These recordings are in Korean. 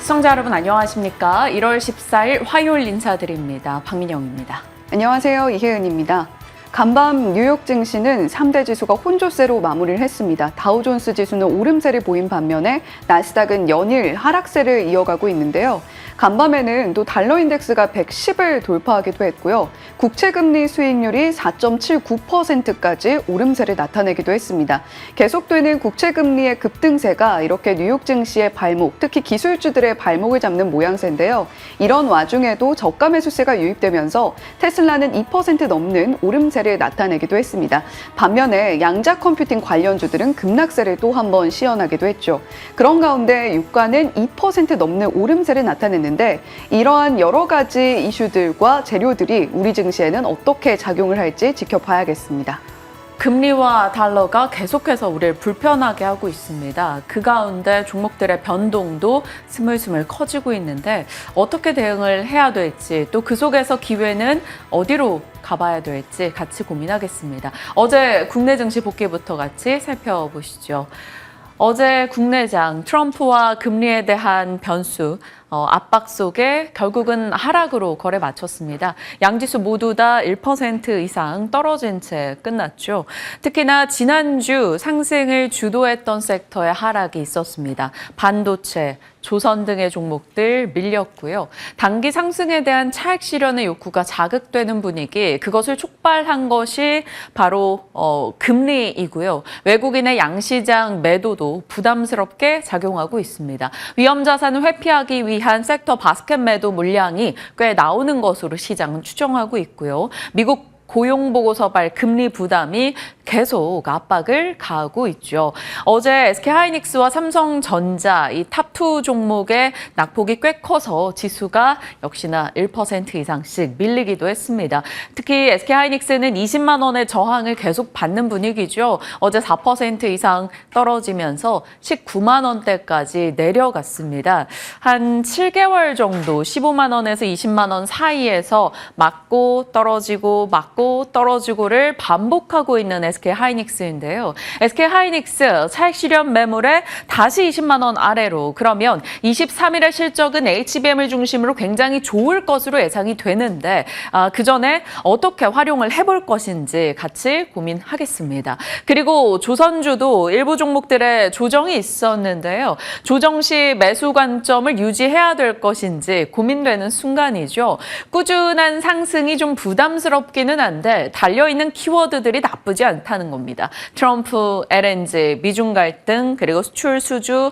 시청자 여러분 안녕하십니까? 1월 14일 화요일 인사드립니다. 박민영입니다. 안녕하세요. 이혜은입니다. 간밤 뉴욕 증시는 3대 지수가 혼조세로 마무리를 했습니다. 다우존스 지수는 오름세를 보인 반면에 나스닥은 연일 하락세를 이어가고 있는데요. 간밤에는 또 달러 인덱스가 110을 돌파하기도 했고요. 국채금리 수익률이 4.79%까지 오름세를 나타내기도 했습니다. 계속되는 국채금리의 급등세가 이렇게 뉴욕 증시의 발목, 특히 기술주들의 발목을 잡는 모양새인데요. 이런 와중에도 저가 매수세가 유입되면서 테슬라는 2% 넘는 오름세를 나타내기도 했습니다. 반면에 양자 컴퓨팅 관련주들은 급락세를 또 한 번 시연하기도 했죠. 그런 가운데 유가는 2% 넘는 오름세를 나타냈는데 이러한 여러 가지 이슈들과 재료들이 우리 증시에는 어떻게 작용을 할지 지켜봐야겠습니다. 금리와 달러가 계속해서 우리를 불편하게 하고 있습니다. 그 가운데 종목들의 변동도 스물스물 커지고 있는데 어떻게 대응을 해야 될지 또 그 속에서 기회는 어디로 가봐야 될지 같이 고민하겠습니다. 어제 국내 증시 복귀부터 같이 살펴보시죠. 어제 국내장 트럼프와 금리에 대한 변수, 압박 속에 결국은 하락으로 거래 마쳤습니다. 양지수 모두 다 1% 이상 떨어진 채 끝났죠. 특히나 지난주 상승을 주도했던 섹터의 하락이 있었습니다. 반도체, 조선 등의 종목들 밀렸고요. 단기 상승에 대한 차익 실현의 욕구가 자극되는 분위기, 그것을 촉발한 것이 바로 금리이고요. 외국인의 양시장 매도도 부담스럽게 작용하고 있습니다. 위험 자산을 회피하기 위한 섹터 바스켓 매도 물량이 꽤 나오는 것으로 시장은 추정하고 있고요. 미국 고용보고서 발 금리 부담이 계속 압박을 가하고 있죠. 어제 SK하이닉스와 삼성전자 이 탑2 종목의 낙폭이 꽤 커서 지수가 역시나 1% 이상씩 밀리기도 했습니다. 특히 SK하이닉스는 20만 원의 저항을 계속 받는 분위기죠. 어제 4% 이상 떨어지면서 19만 원대까지 내려갔습니다. 한 7개월 정도 15만 원에서 20만 원 사이에서 맞고 떨어지고 맞고 떨어지고를 반복하고 있는 SK하이닉스인데요. SK하이닉스 차익 실현 매물에 다시 20만 원 아래로, 그러면 23일의 실적은 HBM을 중심으로 굉장히 좋을 것으로 예상이 되는데 그 전에 어떻게 활용을 해볼 것인지 같이 고민하겠습니다. 그리고 조선주도 일부 종목들의 조정이 있었는데요. 조정 시 매수 관점을 유지해야 될 것인지 고민되는 순간이죠. 꾸준한 상승이 좀 부담스럽기는 한데 달려있는 키워드들이 나쁘지 않다는 겁니다. 트럼프, LNG, 미중 갈등, 그리고 수출 수주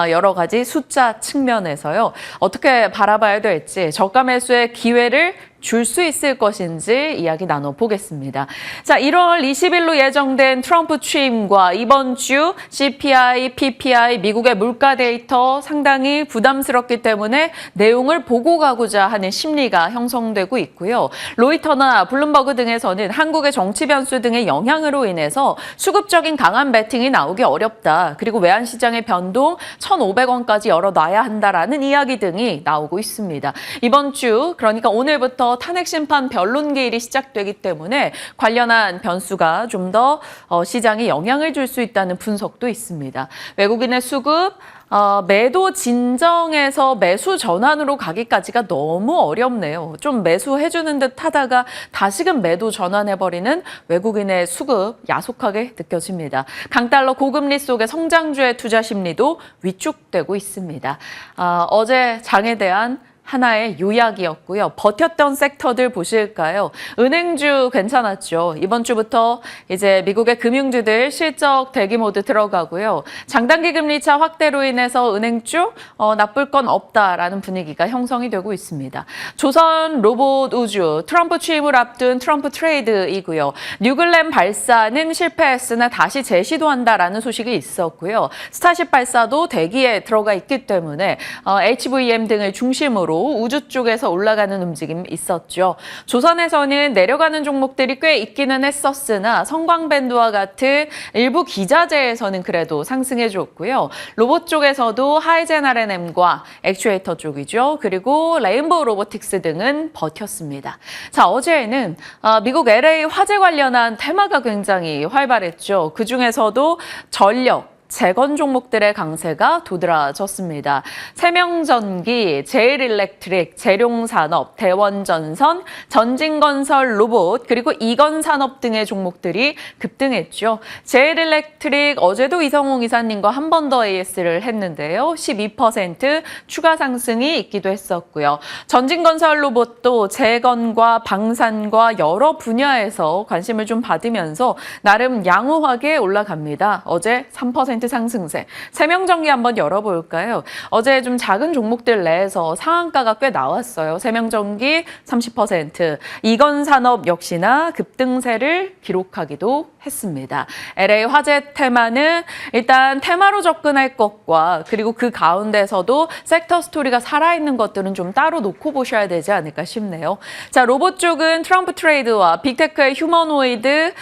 여러 가지 숫자 측면에서요. 어떻게 바라봐야 될지, 저가 매수의 기회를 줄 수 있을 것인지 이야기 나눠보겠습니다. 자, 1월 20일로 예정된 트럼프 취임과 이번 주 CPI, PPI, 미국의 물가 데이터 상당히 부담스럽기 때문에 내용을 보고 가고자 하는 심리가 형성되고 있고요. 로이터나 블룸버그 등에서는 한국의 정치 변수 등의 영향으로 인해서 수급적인 강한 베팅이 나오기 어렵다. 그리고 외환시장의 변동 1,500원까지 열어놔야 한다라는 이야기 등이 나오고 있습니다. 이번 주, 그러니까 오늘부터 탄핵 심판 변론 기일이 시작되기 때문에 관련한 변수가 좀 더 시장에 영향을 줄 수 있다는 분석도 있습니다. 외국인의 수급, 매도 진정에서 매수 전환으로 가기까지가 너무 어렵네요. 좀 매수해주는 듯 하다가 다시금 매도 전환해버리는 외국인의 수급 야속하게 느껴집니다. 강달러 고금리 속의 성장주의 투자 심리도 위축되고 있습니다. 어제 장에 대한 하나의 요약이었고요. 버텼던 섹터들 보실까요? 은행주 괜찮았죠. 이번 주부터 이제 미국의 금융주들 실적 대기 모드 들어가고요. 장단기 금리차 확대로 인해서 은행주 나쁠 건 없다라는 분위기가 형성이 되고 있습니다. 조선 로봇 우주, 트럼프 취임을 앞둔 트럼프 트레이드이고요. 뉴글램 발사는 실패했으나 다시 재시도한다라는 소식이 있었고요. 스타쉽 발사도 대기에 들어가 있기 때문에 HVM 등을 중심으로 우주 쪽에서 올라가는 움직임이 있었죠. 조선에서는 내려가는 종목들이 꽤 있기는 했었으나 성광밴드와 같은 일부 기자재에서는 그래도 상승해줬고요. 로봇 쪽에서도 하이젠 R&M과 액추에이터 쪽이죠. 그리고 레인보우 로보틱스 등은 버텼습니다. 자, 어제는 미국 LA 화재 관련한 테마가 굉장히 활발했죠. 그중에서도 전력, 재건 종목들의 강세가 도드라졌습니다. 세명전기, 제일일렉트릭, 재룡산업, 대원전선, 전진건설 로봇, 그리고 이건산업 등의 종목들이 급등했죠. 제일일렉트릭 어제도 이성홍 이사님과 한 번 더 AS를 했는데요. 12% 추가 상승이 있기도 했었고요. 전진건설 로봇도 재건과 방산과 여러 분야에서 관심을 좀 받으면서 나름 양호하게 올라갑니다. 어제 3% 상승세. 세명전기 한번 열어볼까요? 어제 좀 작은 종목들 내에서 상한가가 꽤 나왔어요. 세명전기 30%, 이건산업 역시나 급등세를 기록하기도 했습니다. LA 화재 테마는 일단 테마로 접근할 것과 그리고 그 가운데서도 섹터 스토리가 살아있는 것들은 좀 따로 놓고 보셔야 되지 않을까 싶네요. 자, 로봇 쪽은 트럼프 트레이드와 빅테크의 휴머노이드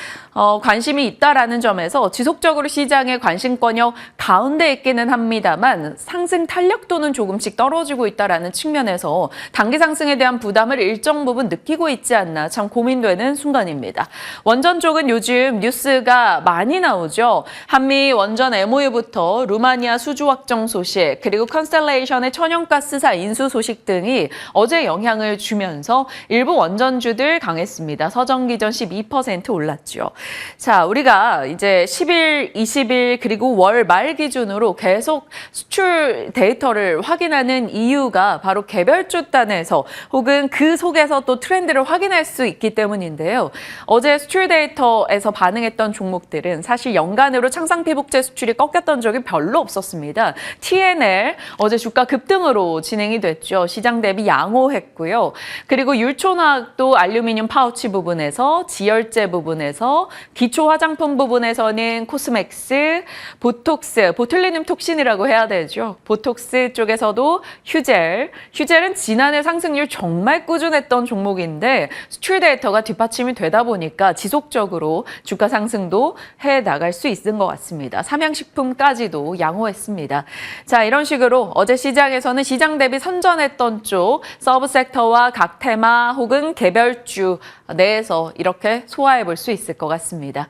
관심이 있다라는 점에서 지속적으로 시장의 관심권역 가운데 있기는 합니다만 상승 탄력도는 조금씩 떨어지고 있다라는 측면에서 단기 상승에 대한 부담을 일정 부분 느끼고 있지 않나 참 고민되는 순간입니다. 원전 쪽은 요즘 뉴스가 많이 나오죠. 한미 원전 MOU부터 루마니아 수주 확정 소식, 그리고 컨스텔레이션의 천연가스사 인수 소식 등이 어제 영향을 주면서 일부 원전주들 강했습니다. 서정기전 12% 올랐죠. 자, 우리가 이제 10일, 20일 그리고 월 말 기준으로 계속 수출 데이터를 확인하는 이유가 바로 개별주 단에서 혹은 그 속에서 또 트렌드를 확인할 수 있기 때문인데요. 어제 수출 데이터에서 반응했던 종목들은 사실 연간으로 창상피복제 수출이 꺾였던 적이 별로 없었습니다. TNL 어제 주가 급등으로 진행이 됐죠. 시장 대비 양호했고요. 그리고 율촌화학도 알루미늄 파우치 부분에서, 지열재 부분에서, 기초 화장품 부분에서는 코스맥스, 보톡스, 보툴리눔 톡신이라고 해야 되죠. 보톡스 쪽에서도 휴젤은 지난해 상승률 정말 꾸준했던 종목인데 수출 데이터가 뒷받침이 되다 보니까 지속적으로 주가 상승도 해 나갈 수 있는 것 같습니다. 삼양식품까지도 양호했습니다. 자, 이런 식으로 어제 시장에서는 시장 대비 선전했던 쪽 서브 섹터와 각 테마 혹은 개별주 내에서 이렇게 소화해 볼 수 있을 것 같습니다.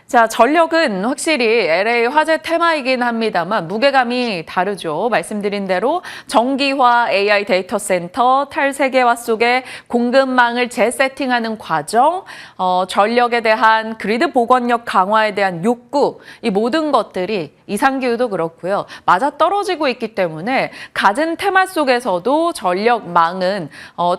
자, 전력은 확실히 LA 화재 테마이긴 합니다만 무게감이 다르죠. 말씀드린 대로 정기화 AI 데이터 센터, 탈세계화 속에 공급망을 재세팅하는 과정, 전력에 대한 그리드 복원력 강화에 대한 욕구, 이 모든 것들이 이상기후도 그렇고요. 맞아떨어지고 있기 때문에 갖은 테마 속에서도 전력망은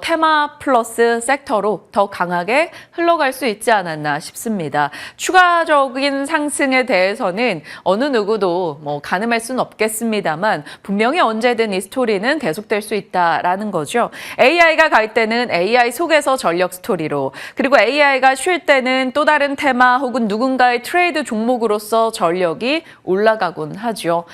테마 플러스 섹터로 더 강하게 흘러갈 수 있지 않았나 싶습니다. 추가적인 상승에 대해서는 어느 누구도 가늠할 수는 없겠습니다만 분명히 언제든 이 스토리는 계속될 수 있다라는 거죠. AI가 갈 때는 AI 속에서 전력 스토리로, 그리고 AI가 쉴 때는 또 다른 테마 혹은 누군가의 트레이드 종목으로서 전력이 올라가곤 하죠.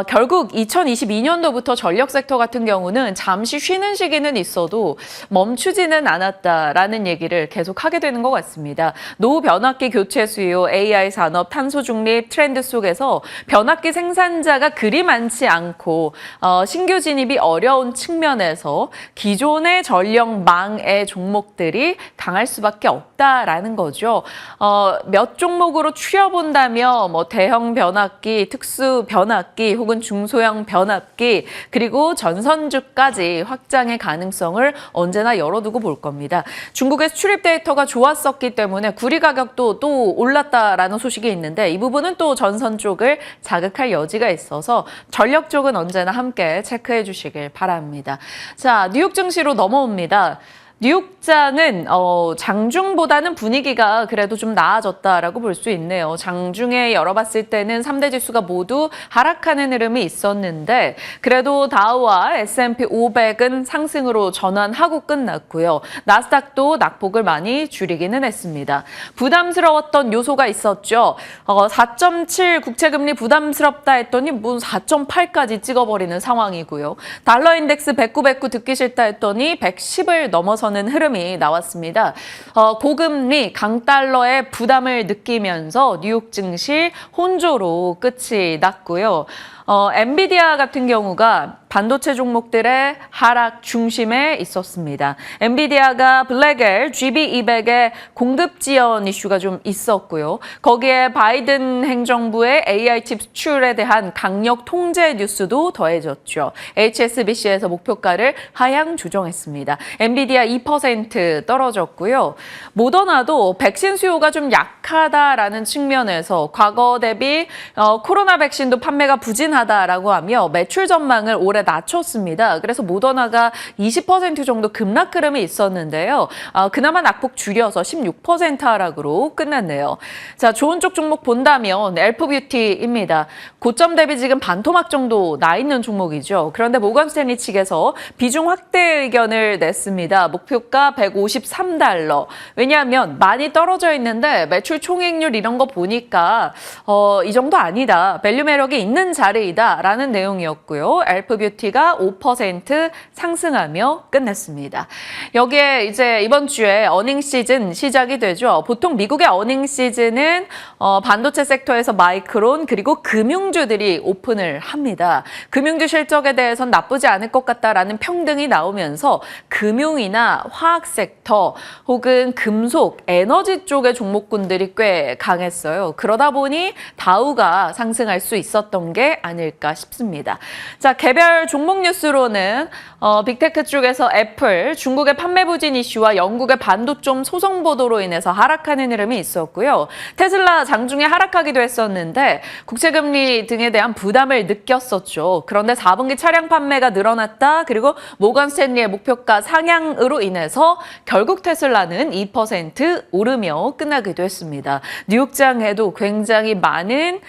결국 2022년도부터 전력 섹터 같은 경우는 잠시 쉬는 시기는 있어도 멈추지는 않았다라는 얘기를 계속 하게 되는 것 같습니다. 노후 변압기 교체 수요, AI 산업, 탄소 중립 트렌드 속에서 변압기 생산자가 그리 많지 않고 신규 진입이 어려운 측면에서 기존의 전력망의 종목들이 강할 수밖에 없다라는 거죠. 몇 종목으로 추려본다면 대형 변압기, 특수 변압기 혹은 중소형 변압기 그리고 전선주까지 확장의 가능성을 언제나 열어두고 볼 겁니다. 중국의 수출입 데이터가 좋았었기 때문에 구리 가격도 또 올랐다라는 소식이 있는데 이 부분은 또 전선 쪽을 자극할 여지가 있어서 전력 쪽은 언제나 함께 체크해 주시길 바랍니다. 자, 뉴욕 증시로 넘어옵니다. 뉴욕장은 장중보다는 분위기가 그래도 좀 나아졌다라고 볼 수 있네요. 장중에 열어봤을 때는 3대 지수가 모두 하락하는 흐름이 있었는데 그래도 다우와 S&P 500은 상승으로 전환하고 끝났고요. 나스닥도 낙폭을 많이 줄이기는 했습니다. 부담스러웠던 요소가 있었죠. 4.7 국채금리 부담스럽다 했더니 무슨 4.8까지 찍어버리는 상황이고요. 달러 인덱스 109 듣기 싫다 했더니 110을 넘어서는 흐름이 나왔습니다. 고금리, 강달러의 부담을 느끼면서 뉴욕 증시 혼조로 끝이 났고요. 엔비디아 같은 경우가 반도체 종목들의 하락 중심에 있었습니다. 엔비디아가 블랙엘 GB200의 공급 지연 이슈가 좀 있었고요. 거기에 바이든 행정부의 AI 칩 수출에 대한 강력 통제 뉴스도 더해졌죠. HSBC에서 목표가를 하향 조정했습니다. 엔비디아 2% 떨어졌고요. 모더나도 백신 수요가 좀 약하다라는 측면에서 과거 대비 코로나 백신도 판매가 부진하다라고 하며 매출 전망을 올해 낮췄습니다. 그래서 모더나가 20% 정도 급락 흐름이 있었는데요. 그나마 낙폭 줄여서 16% 하락으로 끝났네요. 자, 좋은 쪽 종목 본다면 엘프뷰티입니다. 고점 대비 지금 반토막 정도 나 있는 종목이죠. 그런데 모건 스탠리 측에서 비중 확대 의견을 냈습니다. 목표가 $153. 왜냐하면 많이 떨어져 있는데 매출 총익률 이런 거 보니까 이 정도 아니다. 밸류 매력이 있는 자리이다라는 내용이었고요. 엘프뷰티가 5% 상승하며 끝냈습니다. 여기에 이제 이번 주에 어닝 시즌 시작이 되죠. 보통 미국의 어닝 시즌은 반도체 섹터에서 마이크론 그리고 금융주들이 오픈을 합니다. 금융주 실적에 대해서는 나쁘지 않을 것 같다라는 평등이 나오면서 금융이나 화학 섹터 혹은 금속, 에너지 쪽의 종목군들이 꽤 강했어요. 그러다 보니 다우가 상승할 수 있었던 게 아닐까 싶습니다. 자, 개별 종목 뉴스로는 빅테크 쪽에서 애플, 중국의 판매 부진 이슈와 영국의 반도점 소송 보도로 인해서 하락하는 흐름이 있었고요. 테슬라 장중에 하락하기도 했었는데 국채금리 등에 대한 부담을 느꼈었죠. 그런데 4분기 차량 판매가 늘어났다. 그리고 모건 스탠리의 목표가 상향으로 인해서 결국 테슬라는 2% 오르며 끝나기도 했습니다. 뉴욕장에도 굉장히 많은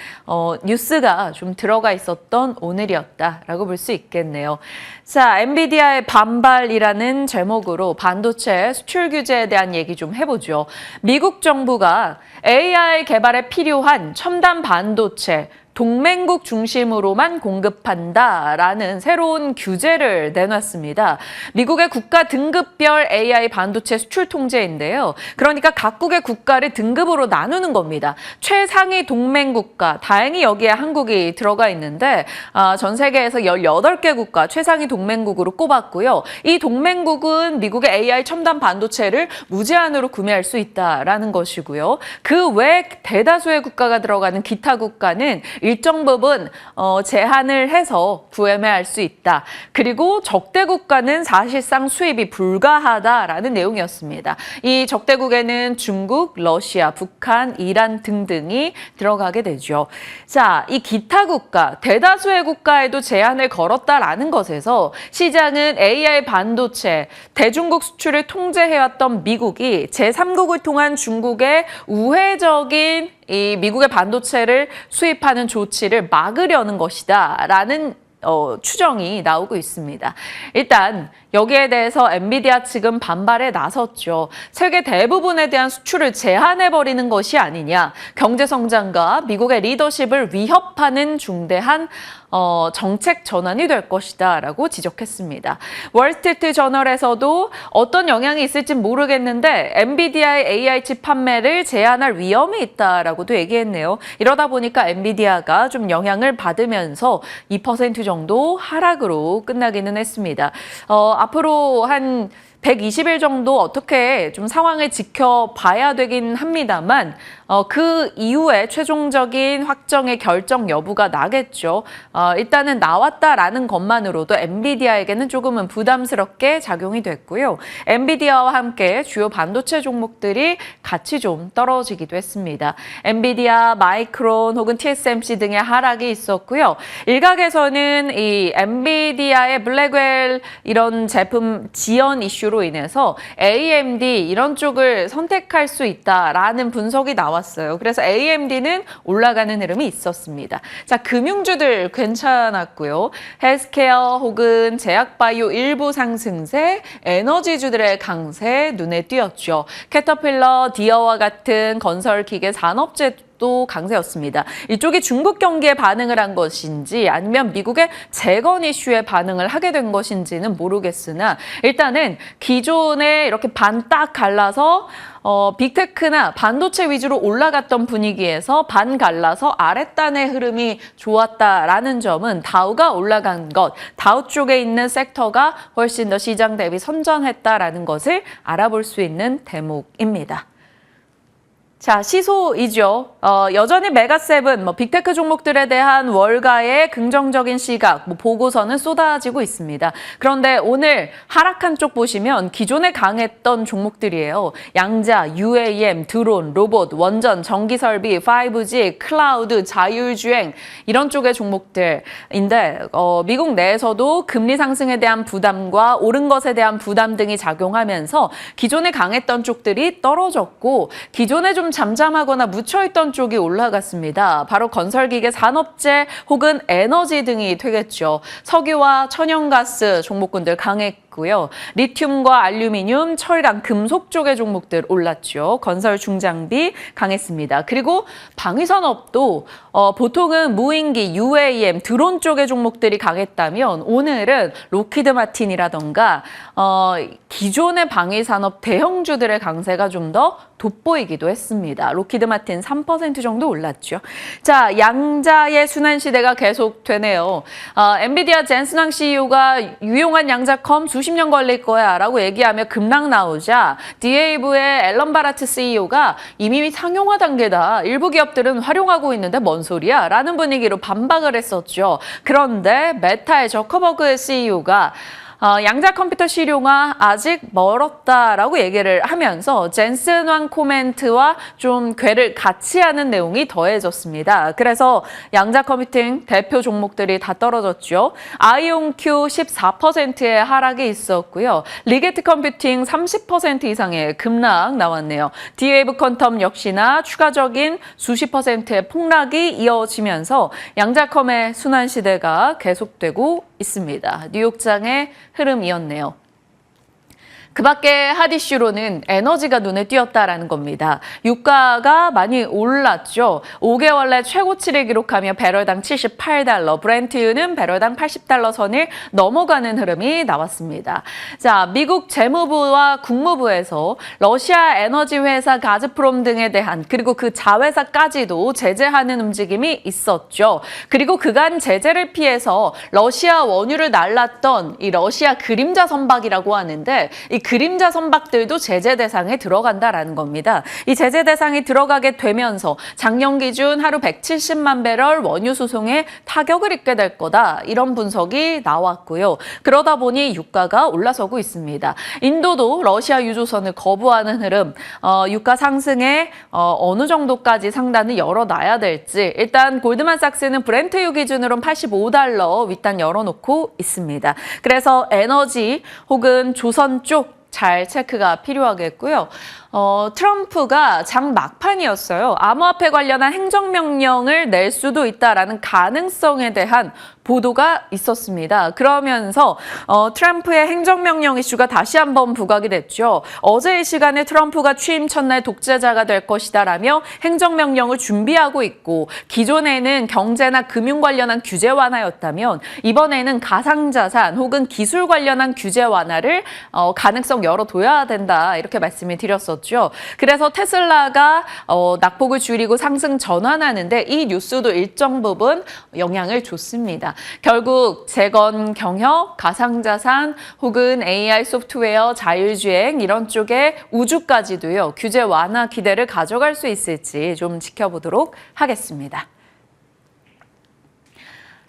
뉴스가 좀 들어가 있었던 오늘이었다라고 볼 수 있겠네요. 자, 엔비디아의 반발이라는 제목으로 반도체 수출 규제에 대한 얘기 좀 해보죠. 미국 정부가 AI 개발에 필요한 첨단 반도체 동맹국 중심으로만 공급한다라는 새로운 규제를 내놨습니다. 미국의 국가 등급별 AI 반도체 수출 통제인데요. 그러니까 각국의 국가를 등급으로 나누는 겁니다. 최상위 동맹국가, 다행히 여기에 한국이 들어가 있는데 전 세계에서 18개 국가 최상위 동맹국으로 꼽았고요. 이 동맹국은 미국의 AI 첨단 반도체를 무제한으로 구매할 수 있다라는 것이고요. 그 외 대다수의 국가가 들어가는 기타 국가는 일정 부분 제한을 해서 구매할 수 있다. 그리고 적대 국가는 사실상 수입이 불가하다라는 내용이었습니다. 이 적대국에는 중국, 러시아, 북한, 이란 등등이 들어가게 되죠. 자, 이 기타 국가, 대다수의 국가에도 제한을 걸었다라는 것에서 시장은 AI 반도체, 대중국 수출을 통제해왔던 미국이 제3국을 통한 중국의 우회적인 이 미국의 반도체를 수입하는 조치를 막으려는 것이다라는 추정이 나오고 있습니다. 일단 여기에 대해서 엔비디아 측은 반발에 나섰죠. 세계 대부분에 대한 수출을 제한해버리는 것이 아니냐. 경제성장과 미국의 리더십을 위협하는 중대한 정책 전환이 될 것이다 라고 지적했습니다. 월스트리트 저널에서도 어떤 영향이 있을지 모르겠는데 엔비디아의 AI 칩 판매를 제한할 위험이 있다라고도 얘기했네요. 이러다 보니까 엔비디아가 좀 영향을 받으면서 2% 정도 하락으로 끝나기는 했습니다. 앞으로 한 120일 정도 어떻게 좀 상황을 지켜봐야 되긴 합니다만 그 이후에 최종적인 확정의 결정 여부가 나겠죠. 일단은 나왔다라는 것만으로도 엔비디아에게는 조금은 부담스럽게 작용이 됐고요. 엔비디아와 함께 주요 반도체 종목들이 같이 좀 떨어지기도 했습니다. 엔비디아, 마이크론 혹은 TSMC 등의 하락이 있었고요. 일각에서는 이 엔비디아의 블랙웰 이런 제품 지연 이슈로 인해서 AMD 이런 쪽을 선택할 수 있다라는 분석이 나왔어요. 그래서 AMD는 올라가는 흐름이 있었습니다. 자, 금융주들 괜찮았고요. 헬스케어 혹은 제약바이오 일부 상승세, 에너지주들의 강세 눈에 띄었죠. 캐터필러, 디어와 같은 건설기계 산업재 이쪽도 강세였습니다. 이쪽이 중국 경기에 반응을 한 것인지 아니면 미국의 재건 이슈에 반응을 하게 된 것인지는 모르겠으나 일단은 기존에 이렇게 반 딱 갈라서 빅테크나 반도체 위주로 올라갔던 분위기에서 반 갈라서 아랫단의 흐름이 좋았다라는 점은 다우가 올라간 것, 다우 쪽에 있는 섹터가 훨씬 더 시장 대비 선전했다라는 것을 알아볼 수 있는 대목입니다. 자, 시소이죠. 여전히 메가세븐, 빅테크 종목들에 대한 월가의 긍정적인 시각, 보고서는 쏟아지고 있습니다. 그런데 오늘 하락한 쪽 보시면 기존에 강했던 종목들이에요. 양자, UAM, 드론, 로봇, 원전, 전기설비, 5G, 클라우드, 자율주행 이런 쪽의 종목들인데 미국 내에서도 금리 상승에 대한 부담과 오른 것에 대한 부담 등이 작용하면서 기존에 강했던 쪽들이 떨어졌고 기존에 좀 잠잠하거나 묻혀있던 쪽이 올라갔습니다. 바로 건설기계, 산업재 혹은 에너지 등이 되겠죠. 석유와 천연가스 종목군들 강했고요. 리튬과 알루미늄, 철강, 금속 쪽의 종목들 올랐죠. 건설 중장비 강했습니다. 그리고 방위산업도 보통은 무인기, UAM, 드론 쪽의 종목들이 강했다면 오늘은 로키드 마틴이라던가 기존의 방위산업 대형주들의 강세가 좀 더 돋보이기도 했습니다. 로키드 마틴 3% 정도 올랐죠. 자, 양자의 순환 시대가 계속되네요. 엔비디아 젠슨 황 CEO가 유용한 양자컴 수십 년 걸릴 거야 라고 얘기하며 급락 나오자 디에이브의 앨런 바라트 CEO가 이미 상용화 단계다. 일부 기업들은 활용하고 있는데 뭔 소리야? 라는 분위기로 반박을 했었죠. 그런데 메타의 저커버그 CEO가 양자 컴퓨터 실용화 아직 멀었다라고 얘기를 하면서 젠슨 황 코멘트와 좀 궤를 같이 하는 내용이 더해졌습니다. 그래서 양자 컴퓨팅 대표 종목들이 다 떨어졌죠. 아이온큐 14%의 하락이 있었고요. 리게트 컴퓨팅 30% 이상의 급락 나왔네요. 디웨이브 퀀텀 역시나 추가적인 수십 %의 폭락이 이어지면서 양자컴의 순환 시대가 계속되고 있습니다. 뉴욕장의 흐름이었네요. 그 밖에 핫 이슈로는 에너지가 눈에 띄었다라는 겁니다. 유가가 많이 올랐죠. 5개월 내 최고치를 기록하며 배럴당 78달러, 브렌트유는 배럴당 80달러 선을 넘어가는 흐름이 나왔습니다. 자, 미국 재무부와 국무부에서 러시아 에너지 회사 가즈프롬 등에 대한 그리고 그 자회사까지도 제재하는 움직임이 있었죠. 그리고 그간 제재를 피해서 러시아 원유를 날랐던 이 러시아 그림자 선박이라고 하는데 이 그림자 선박들도 제재 대상에 들어간다라는 겁니다. 이 제재 대상이 들어가게 되면서 작년 기준 하루 170만 배럴 원유 수송에 타격을 입게 될 거다. 이런 분석이 나왔고요. 그러다 보니 유가가 올라서고 있습니다. 인도도 러시아 유조선을 거부하는 흐름, 유가 상승에 어느 정도까지 상단을 열어놔야 될지 일단 골드만삭스는 브렌트유 기준으로는 85달러 윗단 열어놓고 있습니다. 그래서 에너지 혹은 조선 쪽 잘 체크가 필요하겠고요. 트럼프가 장 막판이었어요. 암호화폐 관련한 행정명령을 낼 수도 있다라는 가능성에 대한 보도가 있었습니다. 그러면서 트럼프의 행정명령 이슈가 다시 한번 부각이 됐죠. 어제 이 시간에 트럼프가 취임 첫날 독재자가 될 것이다라며 행정명령을 준비하고 있고 기존에는 경제나 금융 관련한 규제 완화였다면 이번에는 가상자산 혹은 기술 관련한 규제 완화를 가능성 열어둬야 된다 이렇게 말씀을 드렸었죠. 그래서 테슬라가 낙폭을 줄이고 상승 전환하는데 이 뉴스도 일정 부분 영향을 줬습니다. 결국 재건 경협, 가상자산 혹은 AI 소프트웨어, 자율주행 이런 쪽에 우주까지도요. 규제 완화 기대를 가져갈 수 있을지 좀 지켜보도록 하겠습니다.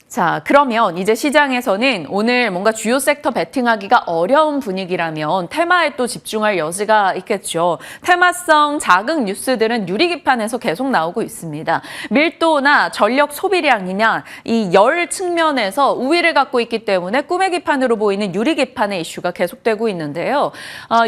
자, 그러면 이제 시장에서는 오늘 뭔가 주요 섹터 베팅하기가 어려운 분위기라면 테마에 또 집중할 여지가 있겠죠. 테마성 자극 뉴스들은 유리기판에서 계속 나오고 있습니다. 밀도나 전력 소비량이냐 이 열 측면에서 우위를 갖고 있기 때문에 꿈의 기판으로 보이는 유리기판의 이슈가 계속되고 있는데요.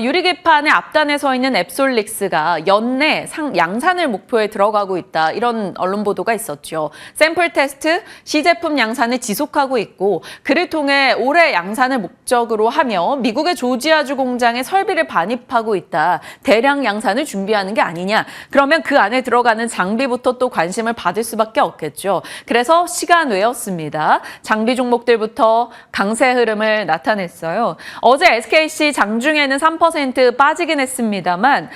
유리기판의 앞단에 서 있는 앱솔릭스가 연내 양산을 목표에 들어가고 있다. 이런 언론 보도가 있었죠. 샘플 테스트, 시제품 양 양산을 지속하고 있고 그를 통해 올해 양산을 목적으로 하며 미국의 조지아주 공장에 설비를 반입하고 있다. 대량 양산을 준비하는 게 아니냐. 그러면 그 안에 들어가는 장비부터 또 관심을 받을 수밖에 없겠죠. 그래서 시간 외였습니다. 장비 종목들부터 강세 흐름을 나타냈어요. 어제 SKC 장중에는 3% 빠지긴 했습니다만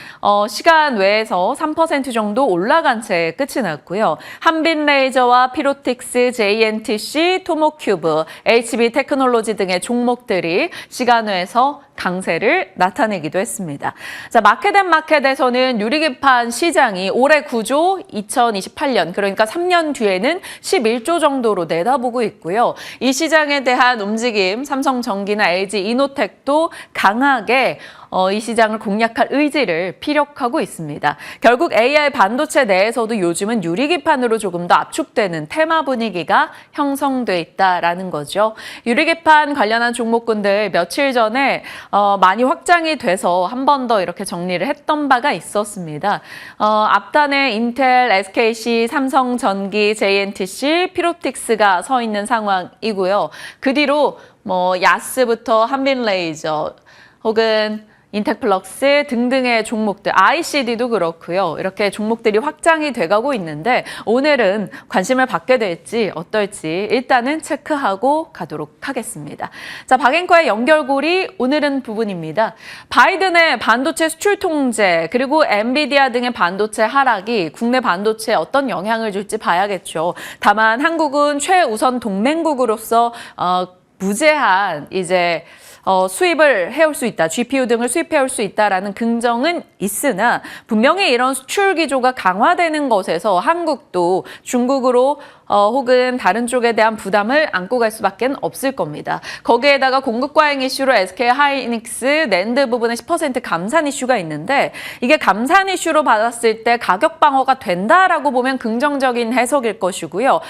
시간 외에서 3% 정도 올라간 채 끝이 났고요. 한빛레이저와 피로틱스, JNTC, 토모큐브, HB테크놀로지 등의 종목들이 시간 외에서 강세를 나타내기도 했습니다. 자, 마켓앤마켓에서는 유리기판 시장이 올해 9조, 2028년 그러니까 3년 뒤에는 11조 정도로 내다보고 있고요. 이 시장에 대한 움직임 삼성전기나 LG이노텍도 강하게 이 시장을 공략할 의지를 피력하고 있습니다. 결국 AI 반도체 내에서도 요즘은 유리기판으로 조금 더 압축되는 테마 분위기가 형성돼 있다라는 거죠. 유리기판 관련한 종목군들 며칠 전에 많이 확장이 돼서 한 번 더 이렇게 정리를 했던 바가 있었습니다. 앞단에 인텔, SKC, 삼성전기, JNTC, 피로틱스가 서 있는 상황이고요. 그 뒤로 야스부터 한빛레이저 혹은 인텍플럭스 등등의 종목들, ICD도 그렇고요. 이렇게 종목들이 확장이 돼가고 있는데 오늘은 관심을 받게 될지 어떨지 일단은 체크하고 가도록 하겠습니다. 자, 박앵커의 연결고리 오늘은 부분입니다. 바이든의 반도체 수출 통제 그리고 엔비디아 등의 반도체 하락이 국내 반도체에 어떤 영향을 줄지 봐야겠죠. 다만 한국은 최우선 동맹국으로서 무제한 수입을 해올 수 있다. GPU 등을 수입해올 수 있다라는 긍정은 있으나 분명히 이런 수출 기조가 강화되는 것에서 한국도 중국으로 혹은 다른 쪽에 대한 부담을 안고 갈 수밖에 없을 겁니다. 거기에다가 공급 과잉 이슈로 SK 하이닉스 낸드 부분에 10% 감산 이슈가 있는데 이게 감산 이슈로 받았을 때 가격 방어가 된다라고 보면 긍정적인 해석일 것이고요.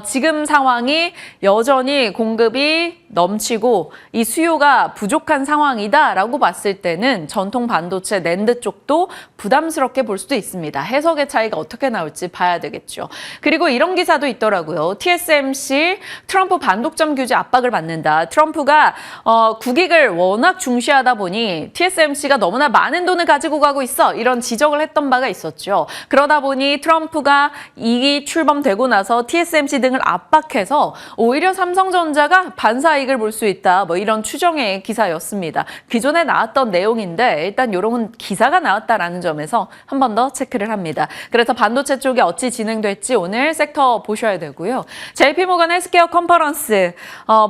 지금 상황이 여전히 공급이 넘치고 이 수요가 부족한 상황이다라고 봤을 때는 전통 반도체 낸드 쪽도 부담스럽게 볼 수도 있습니다. 해석의 차이가 어떻게 나올지 봐야 되겠죠. 그리고 이런 기사도 있더라고요. TSMC 트럼프 반독점 규제 압박을 받는다. 트럼프가 국익을 워낙 중시하다 보니 TSMC가 너무나 많은 돈을 가지고 가고 있어. 이런 지적을 했던 바가 있었죠. 그러다 보니 트럼프가 이익이 출범되고 나서 TSMC 등을 압박해서 오히려 삼성전자가 반사이익을 볼 수 있다. 이런 추정의 기사였습니다. 기존에 나왔던 내용인데 일단 이런 기사가 나왔다라는 점에서 한 번 더 체크를 합니다. 그래서 반도체 쪽이 어찌 진행될지 오늘 섹터 보셔야 되고요. JP모건 헬스케어 컨퍼런스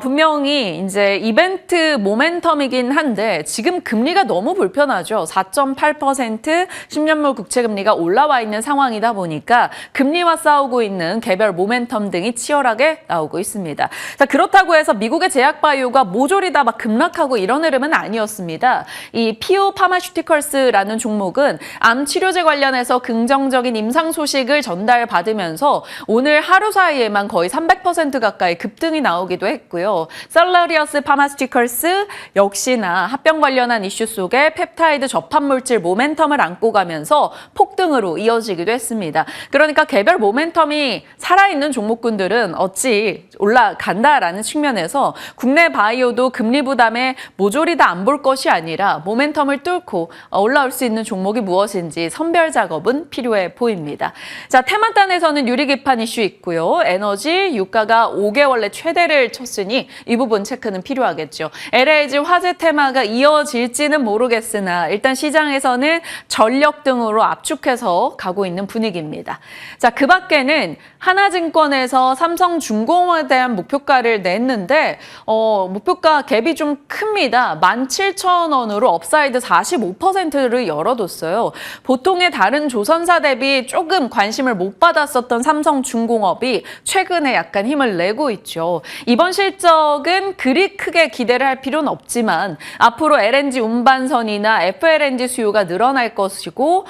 분명히 이제 이벤트 모멘텀이긴 한데 지금 금리가 너무 불편하죠. 4.8% 10년물 국채 금리가 올라와 있는 상황이다 보니까 금리와 싸우고 있는 개별 모멘텀 등이 치열하게 나오고 있습니다. 자, 그렇다고 해서 미국의 제약바이오가 모조리 다 막 급락하고 이런 흐름은 아니었습니다. 이 피오 파마슈티컬스라는 종목은 암 치료제 관련해서 긍정적인 임상 소식을 전달받으면서 오늘 하루 사이에만 거의 300% 가까이 급등이 나오기도 했고요. 셀러리어스 파마스티컬스 역시나 합병 관련한 이슈 속에 펩타이드 접합 물질 모멘텀을 안고 가면서 폭등으로 이어지기도 했습니다. 그러니까 개별 모멘텀이 살아있는 종목군들은 어찌 올라간다라는 측면에서 국내 바이오도 금리 부담에 모조리 다 안 볼 것이 아니라 모멘텀을 뚫고 올라올 수 있는 종목이 무엇인지 선별 작업은 필요해 보입니다. 자, 테마단에서는 유리기판 이슈 있고요. 에너지, 유가가 5개월 내 최대를 쳤으니 이 부분 체크는 필요하겠죠. LH 화재 테마가 이어질지는 모르겠으나 일단 시장에서는 전력 등으로 압축해서 가고 있는 분위기입니다. 자, 그 밖에는 하나증권에서 삼성중공업에 대한 목표가를 냈는데 목표가 갭이 좀 큽니다. 17,000원으로 업사이드 45%를 열어뒀어요. 보통의 다른 조선사 대비 조금 관심을 못 받았었던 삼성중공업이 최근에 약간 힘을 내고 있죠. 이번 실적은 그리 크게 기대를 할 필요는 없지만 앞으로 LNG 운반선이나 FLNG 수요가 늘어날 것이고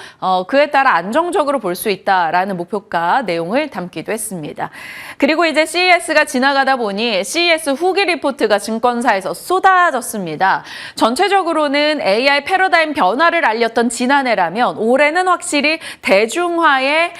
그에 따라 안정적으로 볼 수 있다라는 목표가 내용을 담기도 했습니다. 그리고 이제 CES가 지나가다 보니 CES 후기 리포트가 증권사에서 쏟아졌습니다. 전체적으로는 AI 패러다임 변화를 알렸던 지난해라면 올해는 확실히 대중화의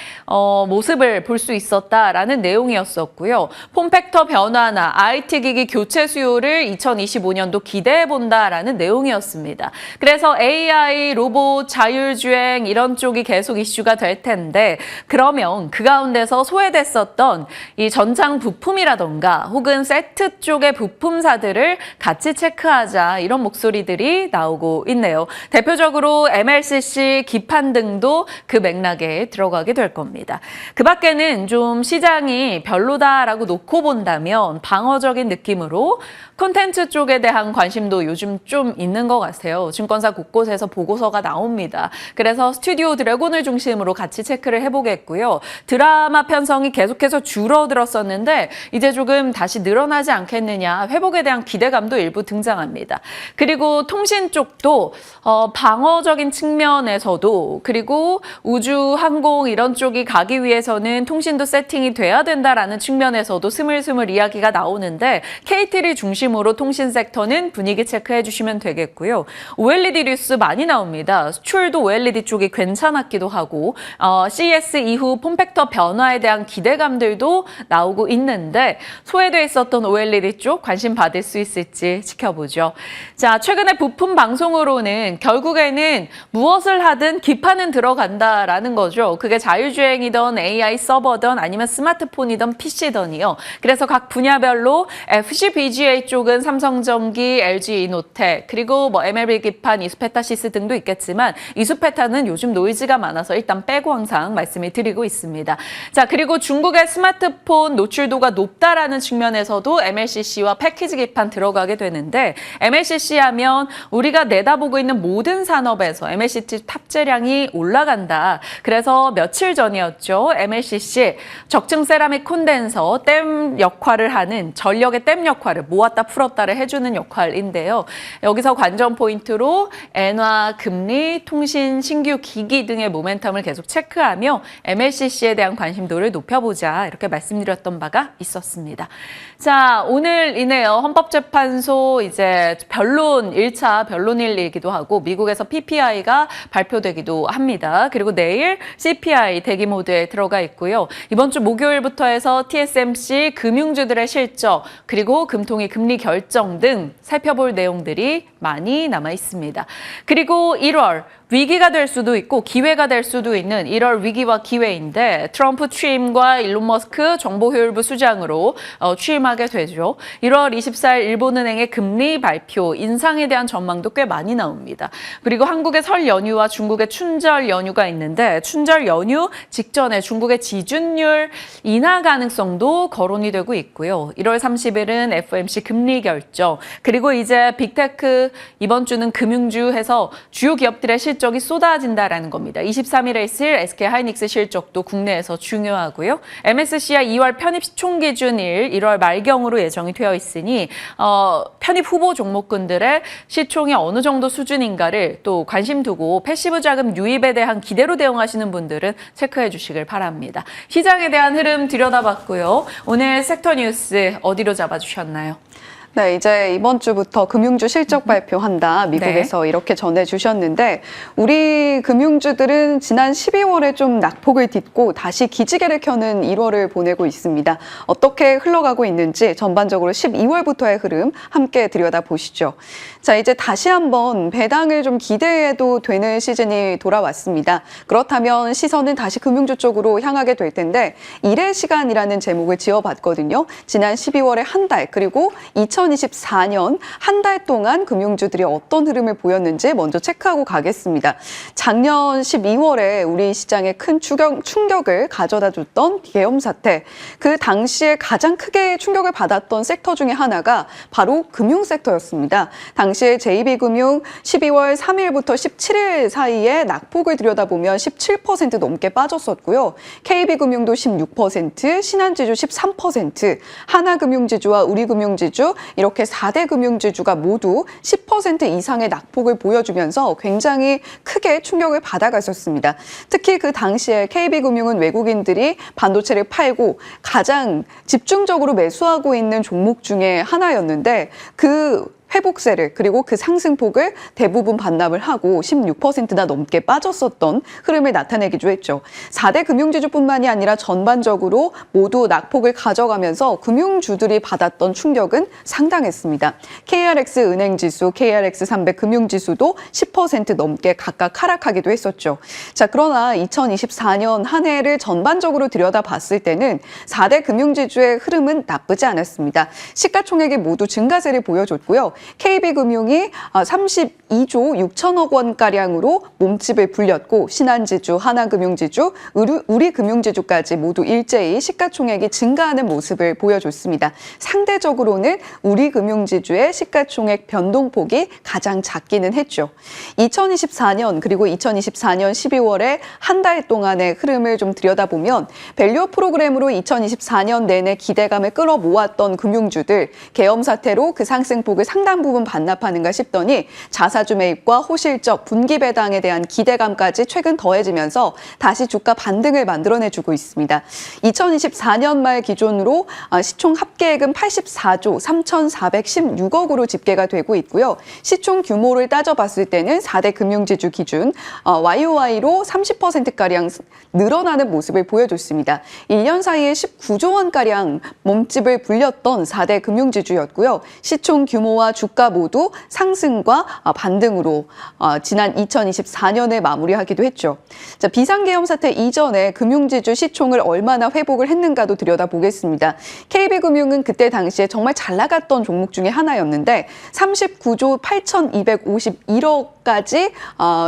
모습을 볼 수 있었다라는 내용이었었고요. 폼팩터 변화나 IT 기기 교체 수요를 2025년도 기대해 본다라는 내용이었습니다. 그래서 AI, 로봇, 자율주행 이런 쪽이 계속 이슈가 될 텐데 그러면 그 가운데서 소외됐었던 이 전장 부품이라던가 혹은 세트 쪽의 부품사들을 같이 체크하자 이런 목소리들이 나오고 있네요. 대표적으로 MLCC, 기판 등도 그 맥락에 들어가게 될 겁니다. 그 밖에는 좀 시장이 별로다라고 놓고 본다면 방어적인 느낌으로 콘텐츠 쪽에 대한 관심도 요즘 좀 있는 것 같아요. 증권사 곳곳에서 보고서가 나옵니다. 그래서 스튜디오 드래곤을 중심으로 같이 체크를 해보겠고요. 드라마 편성이 계속해서 줄어들었었는데 이제 조금 다시 늘어나지 않겠느냐 회복에 대한 기대감도 일부 등장합니다. 그리고 통신 쪽도 방어적인 측면에서도 그리고 우주, 항공 이런 쪽이 가기 위해서는 통신도 세팅이 돼야 된다라는 측면에서도 스물스물 이야기가 나오는데 KT를 중심으로 통신 섹터는 분위기 체크해 주시면 되겠고요. OLED 뉴스 많이 나옵니다. 수출도 OLED 쪽이 괜찮았기도 하고 CES 이후 폼팩터 변화에 대한 기대감들도 나오고 있는데 소외돼 있었던 OLED 쪽 관심 받을 수 있을지 지켜보죠. 자, 최근에 부품 방송으로는 결국에는 무엇을 하든 기판은 들어간다라는 거죠. 그게 자율주행이든 AI 서버든 아니면 스마트폰이든 PC든이요. 그래서 각 분야별로 FCBGA 쪽은 삼성전기, LG이노텍, 그리고 MLB 기판, 이수페타시스 등도 있겠지만 이수페타는 요즘 노이즈가 많아서 일단 빼고 항상 말씀을 드리고 있습니다. 자, 그리고 중국의 스마트폰 노출도가 높다라는 측면에서도 MLCC와 패키지 기판 들어가게 되는데 MLCC 하면 우리가 내다보고 있는 모든 산업에서 MLCC 탑재량이 올라간다. 그래서 며칠 전이었죠. MLCC 적층 세라믹 콘덴서 댐 역할을 하는 전력의 댐 역할을 모았다 풀었다를 해주는 역할인데요. 여기서 관전 포인트로 엔화, 금리, 통신, 신규 기기 등의 모멘텀을 계속 체크하며 MLCC에 대한 관심도를 높여보자 이렇게 말씀드렸던 바가 있었습니다. 자, 오늘이네요. 헌법재판소 이제 변론 1차 변론일이기도 하고 미국에서 PPI가 발표되기도 합니다. 그리고 내일 CPI 대기 모드에 들어가 있고요. 이번 주 목요일부터 해서 TSMC 금융주들의 실적 그리고 금통위 금리 결정 등 살펴볼 내용들이 많이 남아 있습니다. 그리고 1월 위기가 될 수도 있고 기회가 될 수도 있는 1월 위기와 기회인데 트럼프 취임과 일론 머스크 정보효율부 수장으로 취임하게 되죠. 1월 24일 일본은행의 금리 발표, 인상에 대한 전망도 꽤 많이 나옵니다. 그리고 한국의 설 연휴와 중국의 춘절 연휴가 있는데 춘절 연휴 직전에 중국의 지준율 인하 가능성도 거론이 되고 있고요. 1월 30일은 FOMC 금리 결정, 그리고 이제 빅테크 이번 주는 금융주 해서 주요 기업들의 실적이 쏟아진다라는 겁니다. 23일에 있을 SK하이닉스 실적도 국내에서 중요하고요. MSCI 2월 편입 시총 기준일 1월 말경으로 예정이 되어 있으니 편입 후보 종목군들의 시총이 어느 정도 수준인가를 또 관심 두고 패시브 자금 유입에 대한 기대로 대응하시는 분들은 체크해 주시길 바랍니다. 시장에 대한 흐름 들여다봤고요. 오늘 섹터 뉴스 어디로 잡아주셨나요? 네, 이제 이번 주부터 금융주 실적 발표한다. 미국에서 이렇게 전해주셨는데 우리 금융주들은 지난 12월에 좀 낙폭을 딛고 다시 기지개를 켜는 1월을 보내고 있습니다. 어떻게 흘러가고 있는지 전반적으로 12월부터의 흐름 함께 들여다보시죠. 자, 이제 다시 한번 배당을 좀 기대해도 되는 시즌이 돌아왔습니다. 그렇다면 시선은 다시 금융주 쪽으로 향하게 될 텐데 일의 시간이라는 제목을 지어봤거든요. 지난 12월에 한 달 그리고 2024년 한 달 동안 금융주들이 어떤 흐름을 보였는지 먼저 체크하고 가겠습니다. 작년 12월에 우리 시장에 큰 충격을 가져다 줬던 계엄 사태, 그 당시에 가장 크게 충격을 받았던 섹터 중에 하나가 바로 금융 섹터였습니다. 당시에 JB금융 12월 3일부터 17일 사이에 낙폭을 들여다보면 17% 넘게 빠졌었고요. KB금융도 16%, 신한지주 13%, 하나금융지주와 우리금융지주 이렇게 4대 금융지주가 모두 10% 이상의 낙폭을 보여주면서 굉장히 크게 충격을 받아갔었습니다. 특히 그 당시에 KB금융은 외국인들이 반도체를 팔고 가장 집중적으로 매수하고 있는 종목 중에 하나였는데 그 회복세를 그리고 그 상승폭을 대부분 반납을 하고 16%나 넘게 빠졌었던 흐름을 나타내기도 했죠. 4대 금융지주뿐만이 아니라 전반적으로 모두 낙폭을 가져가면서 금융주들이 받았던 충격은 상당했습니다. KRX 은행지수, KRX 300 금융지수도 10% 넘게 각각 하락하기도 했었죠. 자, 그러나 2024년 한 해를 전반적으로 들여다봤을 때는 4대 금융지주의 흐름은 나쁘지 않았습니다. 시가총액이 모두 증가세를 보여줬고요. KB금융이 32조 6천억 원가량으로 몸집을 불렸고 신한지주, 하나금융지주, 우리금융지주까지 모두 일제히 시가총액이 증가하는 모습을 보여줬습니다. 상대적으로는 우리금융지주의 시가총액 변동폭이 가장 작기는 했죠. 2024년 그리고 2024년 12월에 한 달 동안의 흐름을 좀 들여다보면 밸류업 프로그램으로 2024년 내내 기대감을 끌어모았던 금융주들 계엄 사태로 그 상승폭을 상당 부분 반납하는가 싶더니 자사주 매입과 호실적 분기 배당에 대한 기대감까지 최근 더해지면서 다시 주가 반등을 만들어내주고 있습니다. 2024년 말 기준으로 시총 합계액은 84조 3,416억으로 집계가 되고 있고요. 시총 규모를 따져봤을 때는 4대 금융지주 기준 YOY로 30%가량 늘어나는 모습을 보여줬습니다. 1년 사이에 19조 원가량 몸집을 불렸던 4대 금융지주였고요. 시총 규모와 주가 모두 상승과 반등으로 지난 2024년에 마무리하기도 했죠. 자, 비상계엄 사태 이전에 금융지주 시총을 얼마나 회복을 했는가도 들여다보겠습니다. KB금융은 그때 당시에 정말 잘 나갔던 종목 중에 하나였는데 39조 8,251억까지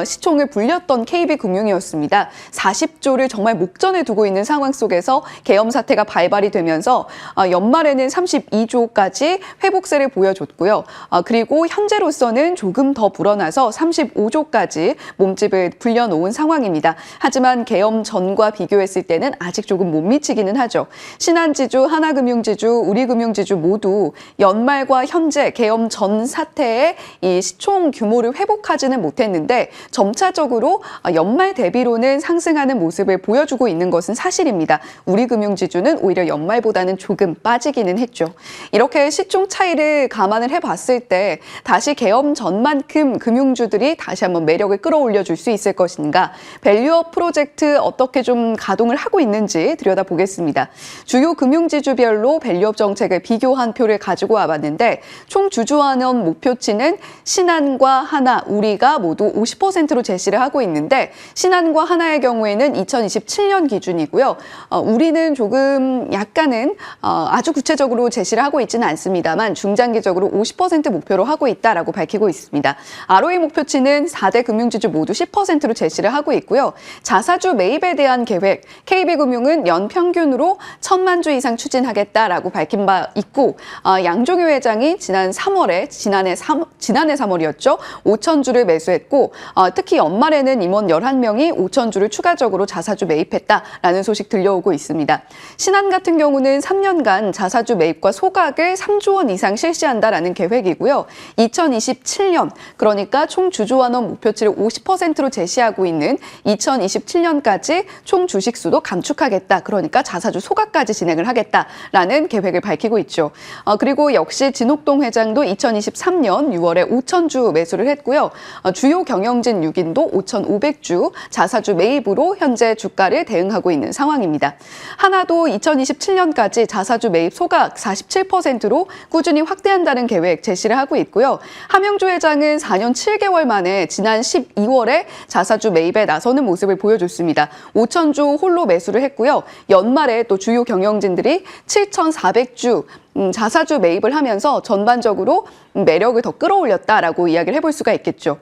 시총을 불렸던 KB금융이었습니다. 40조를 정말 목전에 두고 있는 상황 속에서 계엄 사태가 발발이 되면서 연말에는 32조까지 회복세를 보여줬고요. 그리고 현재로서는 조금 더 불어나서 35조까지 몸집을 불려놓은 상황입니다. 하지만 계엄 전과 비교했을 때는 아직 조금 못 미치기는 하죠. 신한지주, 하나금융지주, 우리금융지주 모두 연말과 현재 계엄 전 사태의 이 시총 규모를 회복하지는 못했는데 점차적으로 연말 대비로는 상승하는 모습을 보여주고 있는 것은 사실입니다. 우리금융지주는 오히려 연말보다는 조금 빠지기는 했죠. 이렇게 시총 차이를 감안을 해봤을 때 다시 계엄 전만큼 금융주들이 다시 한번 매력을 끌어올려 줄 수 있을 것인가, 밸류업 프로젝트 어떻게 좀 가동을 하고 있는지 들여다보겠습니다. 주요 금융지주별로 밸류업 정책을 비교한 표를 가지고 와봤는데 총 주주환원 목표치는 신한과 하나, 우리가 모두 50%로 제시를 하고 있는데 신한과 하나의 경우에는 2027년 기준이고요. 우리는 조금 약간은 아주 구체적으로 제시를 하고 있지는 않습니다만 중장기적으로 50% 목표로 하고 있다라고 밝히고 있습니다. ROE 목표치는 4대 금융지주 모두 10%로 제시를 하고 있고요. 자사주 매입에 대한 계획, KB금융은 연 평균으로 1,000만 주 이상 추진하겠다라고 밝힌 바 있고 양종유 회장이 지난해 3월이었죠. 5천 주를 매수했고 특히 연말에는 임원 11명이 5천 주를 추가적으로 자사주 매입했다라는 소식 들려오고 있습니다. 신한 같은 경우는 3년간 자사주 매입과 소각을 3조 원 이상 실시한다라는 계획이고요. 2027년, 그러니까 총 주주환원 목표치를 50%로 제시하고 있는 2027년까지 총 주식수도 감축하겠다. 그러니까 자사주 소각까지 진행을 하겠다라는 계획을 밝히고 있죠. 그리고 역시 진옥동 회장도 2023년 6월에 5천 주 매수를 했고요. 주요 경영진 6인도 5,500주 자사주 매입으로 현재 주가를 대응하고 있는 상황입니다. 하나도 2027년까지 자사주 매입 소각 47%로 꾸준히 확대한다는 계획 제시를 하고 있고요. 함영주 회장은 4년 7개월 만에 지난 12월에 자사주 매입에 나서는 모습을 보여줬습니다. 5천 주 홀로 매수를 했고요. 연말에 또 주요 경영진들이 7,400주 자사주 매입을 하면서 전반적으로 매력을 더 끌어올렸다라고 이야기를 해볼 수가 있겠죠.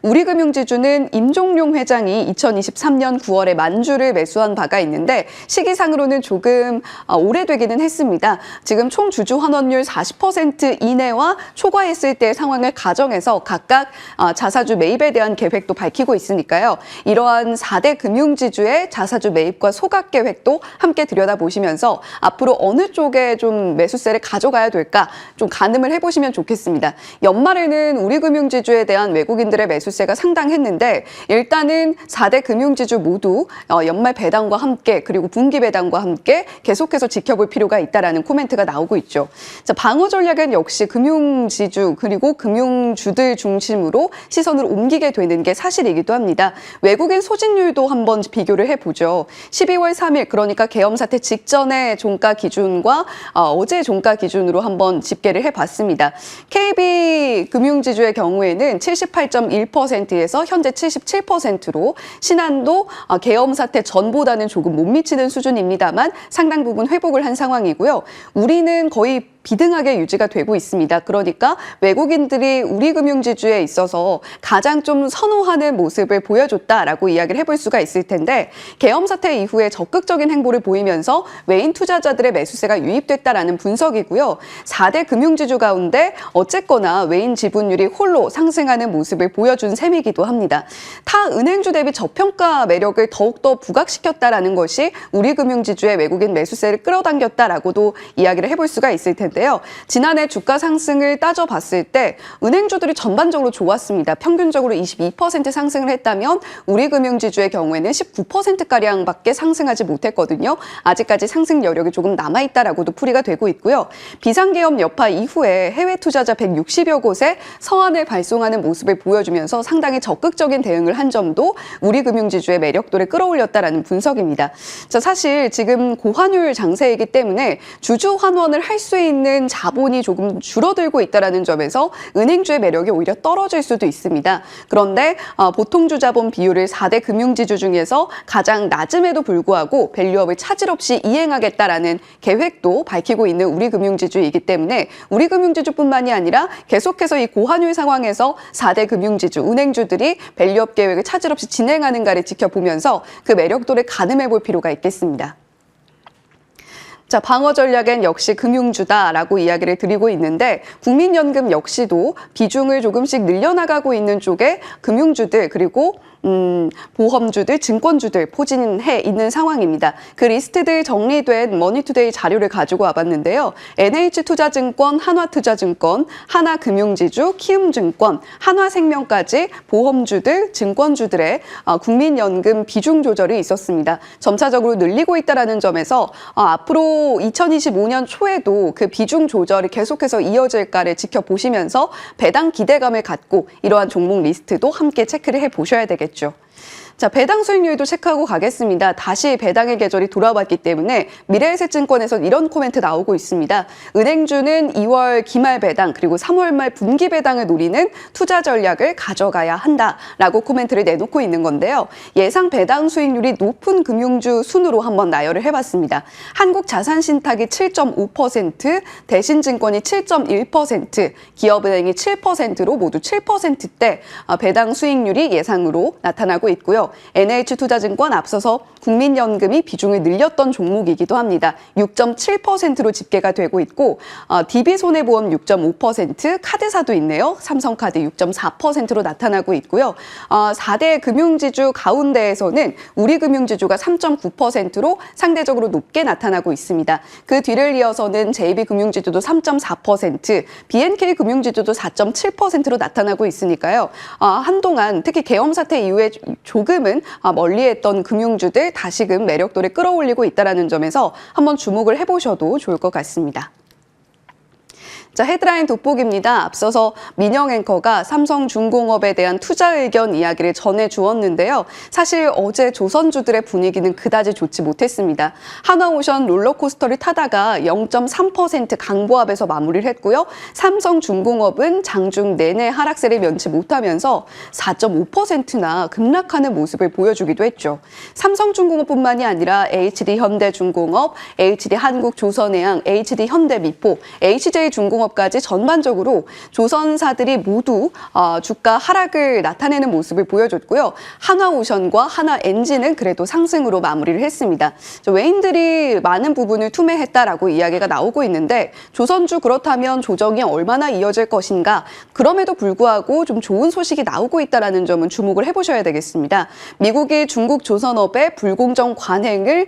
우리금융지주는 임종용 회장이 2023년 9월에 만주를 매수한 바가 있는데 시기상으로는 조금 오래되기는 했습니다. 지금 총 주주 환원율 40% 이내와 초과했을 때의 상황을 가정해서 각각 자사주 매입에 대한 계획도 밝히고 있으니까요. 이러한 4대 금융지주의 자사주 매입과 소각 계획도 함께 들여다보시면서 앞으로 어느 쪽에 좀 매수세를 가져가야 될까 좀 가늠을 해보시면 좋겠습니다. 연말에는 우리금융지주에 대한 외국인들의 매수세가 상당했는데 일단은 4대 금융지주 모두 연말 배당과 함께 그리고 분기 배당과 함께 계속해서 지켜볼 필요가 있다라는 코멘트가 나오고 있죠. 자, 방어 전략은 역시 금융지주 그리고 금융주들 중심으로 시선을 옮기게 되는 게 사실이기도 합니다. 외국인 소진율도 한번 비교를 해보죠. 12월 3일 그러니까 계엄 사태 직전의 종가 기준과 어제 종가 기준으로 한번 집계를 해봤습니다. KB 금융지주의 경우에는 78.1%에서 현재 77%로 신한도 계엄 사태 전보다는 조금 못 미치는 수준입니다만 상당 부분 회복을 한 상황이고요. 우리는 거의 비등하게 유지가 되고 있습니다. 그러니까 외국인들이 우리 금융지주에 있어서 가장 좀 선호하는 모습을 보여줬다라고 이야기를 해볼 수가 있을 텐데 계엄 사태 이후에 적극적인 행보를 보이면서 외인 투자자들의 매수세가 유입됐다라는 분석이고요. 4대 금융지주 가운데 어쨌거나 외인 지분율이 홀로 상승하는 모습을 보여준 셈이기도 합니다. 타 은행주 대비 저평가 매력을 더욱더 부각시켰다라는 것이 우리 금융지주의 외국인 매수세를 끌어당겼다라고도 이야기를 해볼 수가 있을 텐데 지난해 주가 상승을 따져봤을 때 은행주들이 전반적으로 좋았습니다. 평균적으로 22% 상승을 했다면 우리금융지주의 경우에는 19%가량밖에 상승하지 못했거든요. 아직까지 상승 여력이 조금 남아있다라고도 풀이가 되고 있고요. 비상계엄 여파 이후에 해외 투자자 160여 곳에 서한을 발송하는 모습을 보여주면서 상당히 적극적인 대응을 한 점도 우리금융지주의 매력도를 끌어올렸다라는 분석입니다. 자, 사실 지금 고환율 장세이기 때문에 주주 환원을 할 수 있는 자본이 조금 줄어들고 있다는 점에서 은행주의 매력이 오히려 떨어질 수도 있습니다. 그런데 보통주 자본 비율을 4대 금융지주 중에서 가장 낮음에도 불구하고 밸류업을 차질 없이 이행하겠다라는 계획도 밝히고 있는 우리금융지주이기 때문에 우리금융지주뿐만이 아니라 계속해서 이 고환율 상황에서 4대 금융지주, 은행주들이 밸류업 계획을 차질 없이 진행하는가를 지켜보면서 그 매력도를 가늠해 볼 필요가 있겠습니다. 자, 방어 전략엔 역시 금융주다라고 이야기를 드리고 있는데 국민연금 역시도 비중을 조금씩 늘려나가고 있는 쪽에 금융주들 그리고 보험주들, 증권주들 포진해 있는 상황입니다. 그 리스트들 정리된 머니투데이 자료를 가지고 와봤는데요. NH투자증권, 한화투자증권, 하나금융지주, 키움증권, 한화생명까지 보험주들, 증권주들의 국민연금 비중 조절이 있었습니다. 점차적으로 늘리고 있다는 점에서 앞으로 2025년 초에도 그 비중 조절이 계속해서 이어질까를 지켜보시면서 배당 기대감을 갖고 이러한 종목 리스트도 함께 체크를 해보셔야 되겠죠. 자, 배당 수익률도 체크하고 가겠습니다. 다시 배당의 계절이 돌아왔기 때문에 미래에셋증권에서 이런 코멘트 나오고 있습니다. 은행주는 2월 기말 배당 그리고 3월 말 분기 배당을 노리는 투자 전략을 가져가야 한다라고 코멘트를 내놓고 있는 건데요. 예상 배당 수익률이 높은 금융주 순으로 한번 나열을 해봤습니다. 한국자산신탁이 7.5%, 대신증권이 7.1%, 기업은행이 7%로 모두 7%대 배당 수익률이 예상으로 나타나고 있고요. NH투자증권 앞서서 국민연금이 비중을 늘렸던 종목이기도 합니다. 6.7%로 집계가 되고 있고 DB손해보험 6.5%, 카드사도 있네요. 삼성카드 6.4%로 나타나고 있고요. 4대 금융지주 가운데에서는 우리금융지주가 3.9%로 상대적으로 높게 나타나고 있습니다. 그 뒤를 이어서는 JB금융지주도 3.4%, BNK금융지주도 4.7%로 나타나고 있으니까요. 한동안 특히 계엄 사태 이후에 조금은 멀리했던 금융주들 다시금 매력도를 끌어올리고 있다는 점에서 한번 주목을 해보셔도 좋을 것 같습니다. 자, 헤드라인 돋보기입니다. 앞서서 민영 앵커가 삼성중공업에 대한 투자 의견 이야기를 전해주었는데요. 사실 어제 조선주들의 분위기는 그다지 좋지 못했습니다. 하나오션 롤러코스터를 타다가 0.3% 강보합에서 마무리를 했고요. 삼성중공업은 장중 내내 하락세를 면치 못하면서 4.5%나 급락하는 모습을 보여주기도 했죠. 삼성중공업뿐만이 아니라 HD현대중공업, HD한국조선해양, HD현대미포, HJ중공업 조선업까지 전반적으로 조선사들이 모두 주가 하락을 나타내는 모습을 보여줬고요. 한화오션과 한화엔진은 그래도 상승으로 마무리를 했습니다. 외인들이 많은 부분을 투매했다라고 이야기가 나오고 있는데 조선주 그렇다면 조정이 얼마나 이어질 것인가? 그럼에도 불구하고 좀 좋은 소식이 나오고 있다는 점은 주목을 해보셔야 되겠습니다. 미국이 중국 조선업의 불공정 관행을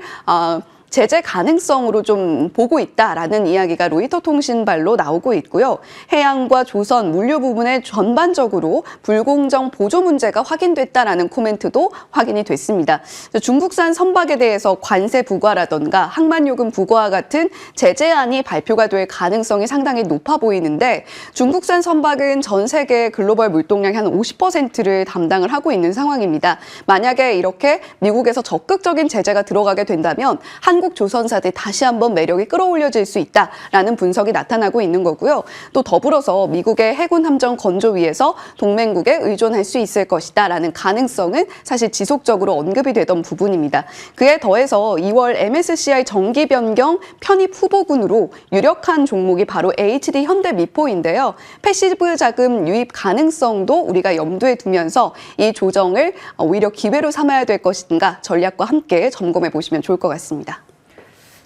제재 가능성으로 좀 보고 있다라는 이야기가 로이터 통신발로 나오고 있고요. 해양과 조선, 물류 부분에 전반적으로 불공정 보조 문제가 확인됐다라는 코멘트도 확인이 됐습니다. 중국산 선박에 대해서 관세 부과라던가 항만요금 부과와 같은 제재안이 발표가 될 가능성이 상당히 높아 보이는데 중국산 선박은 전 세계 글로벌 물동량의 한 50%를 담당을 하고 있는 상황입니다. 만약에 이렇게 미국에서 적극적인 제재가 들어가게 된다면 한국 조선사들이 다시 한번 매력이 끌어올려질 수 있다라는 분석이 나타나고 있는 거고요. 또 더불어서 미국의 해군 함정 건조위에서 동맹국에 의존할 수 있을 것이다라는 가능성은 사실 지속적으로 언급이 되던 부분입니다. 그에 더해서 2월 MSCI 정기 변경 편입 후보군으로 유력한 종목이 바로 HD 현대미포인데요. 패시브 자금 유입 가능성도 우리가 염두에 두면서 이 조정을 오히려 기회로 삼아야 될 것인가 전략과 함께 점검해 보시면 좋을 것 같습니다.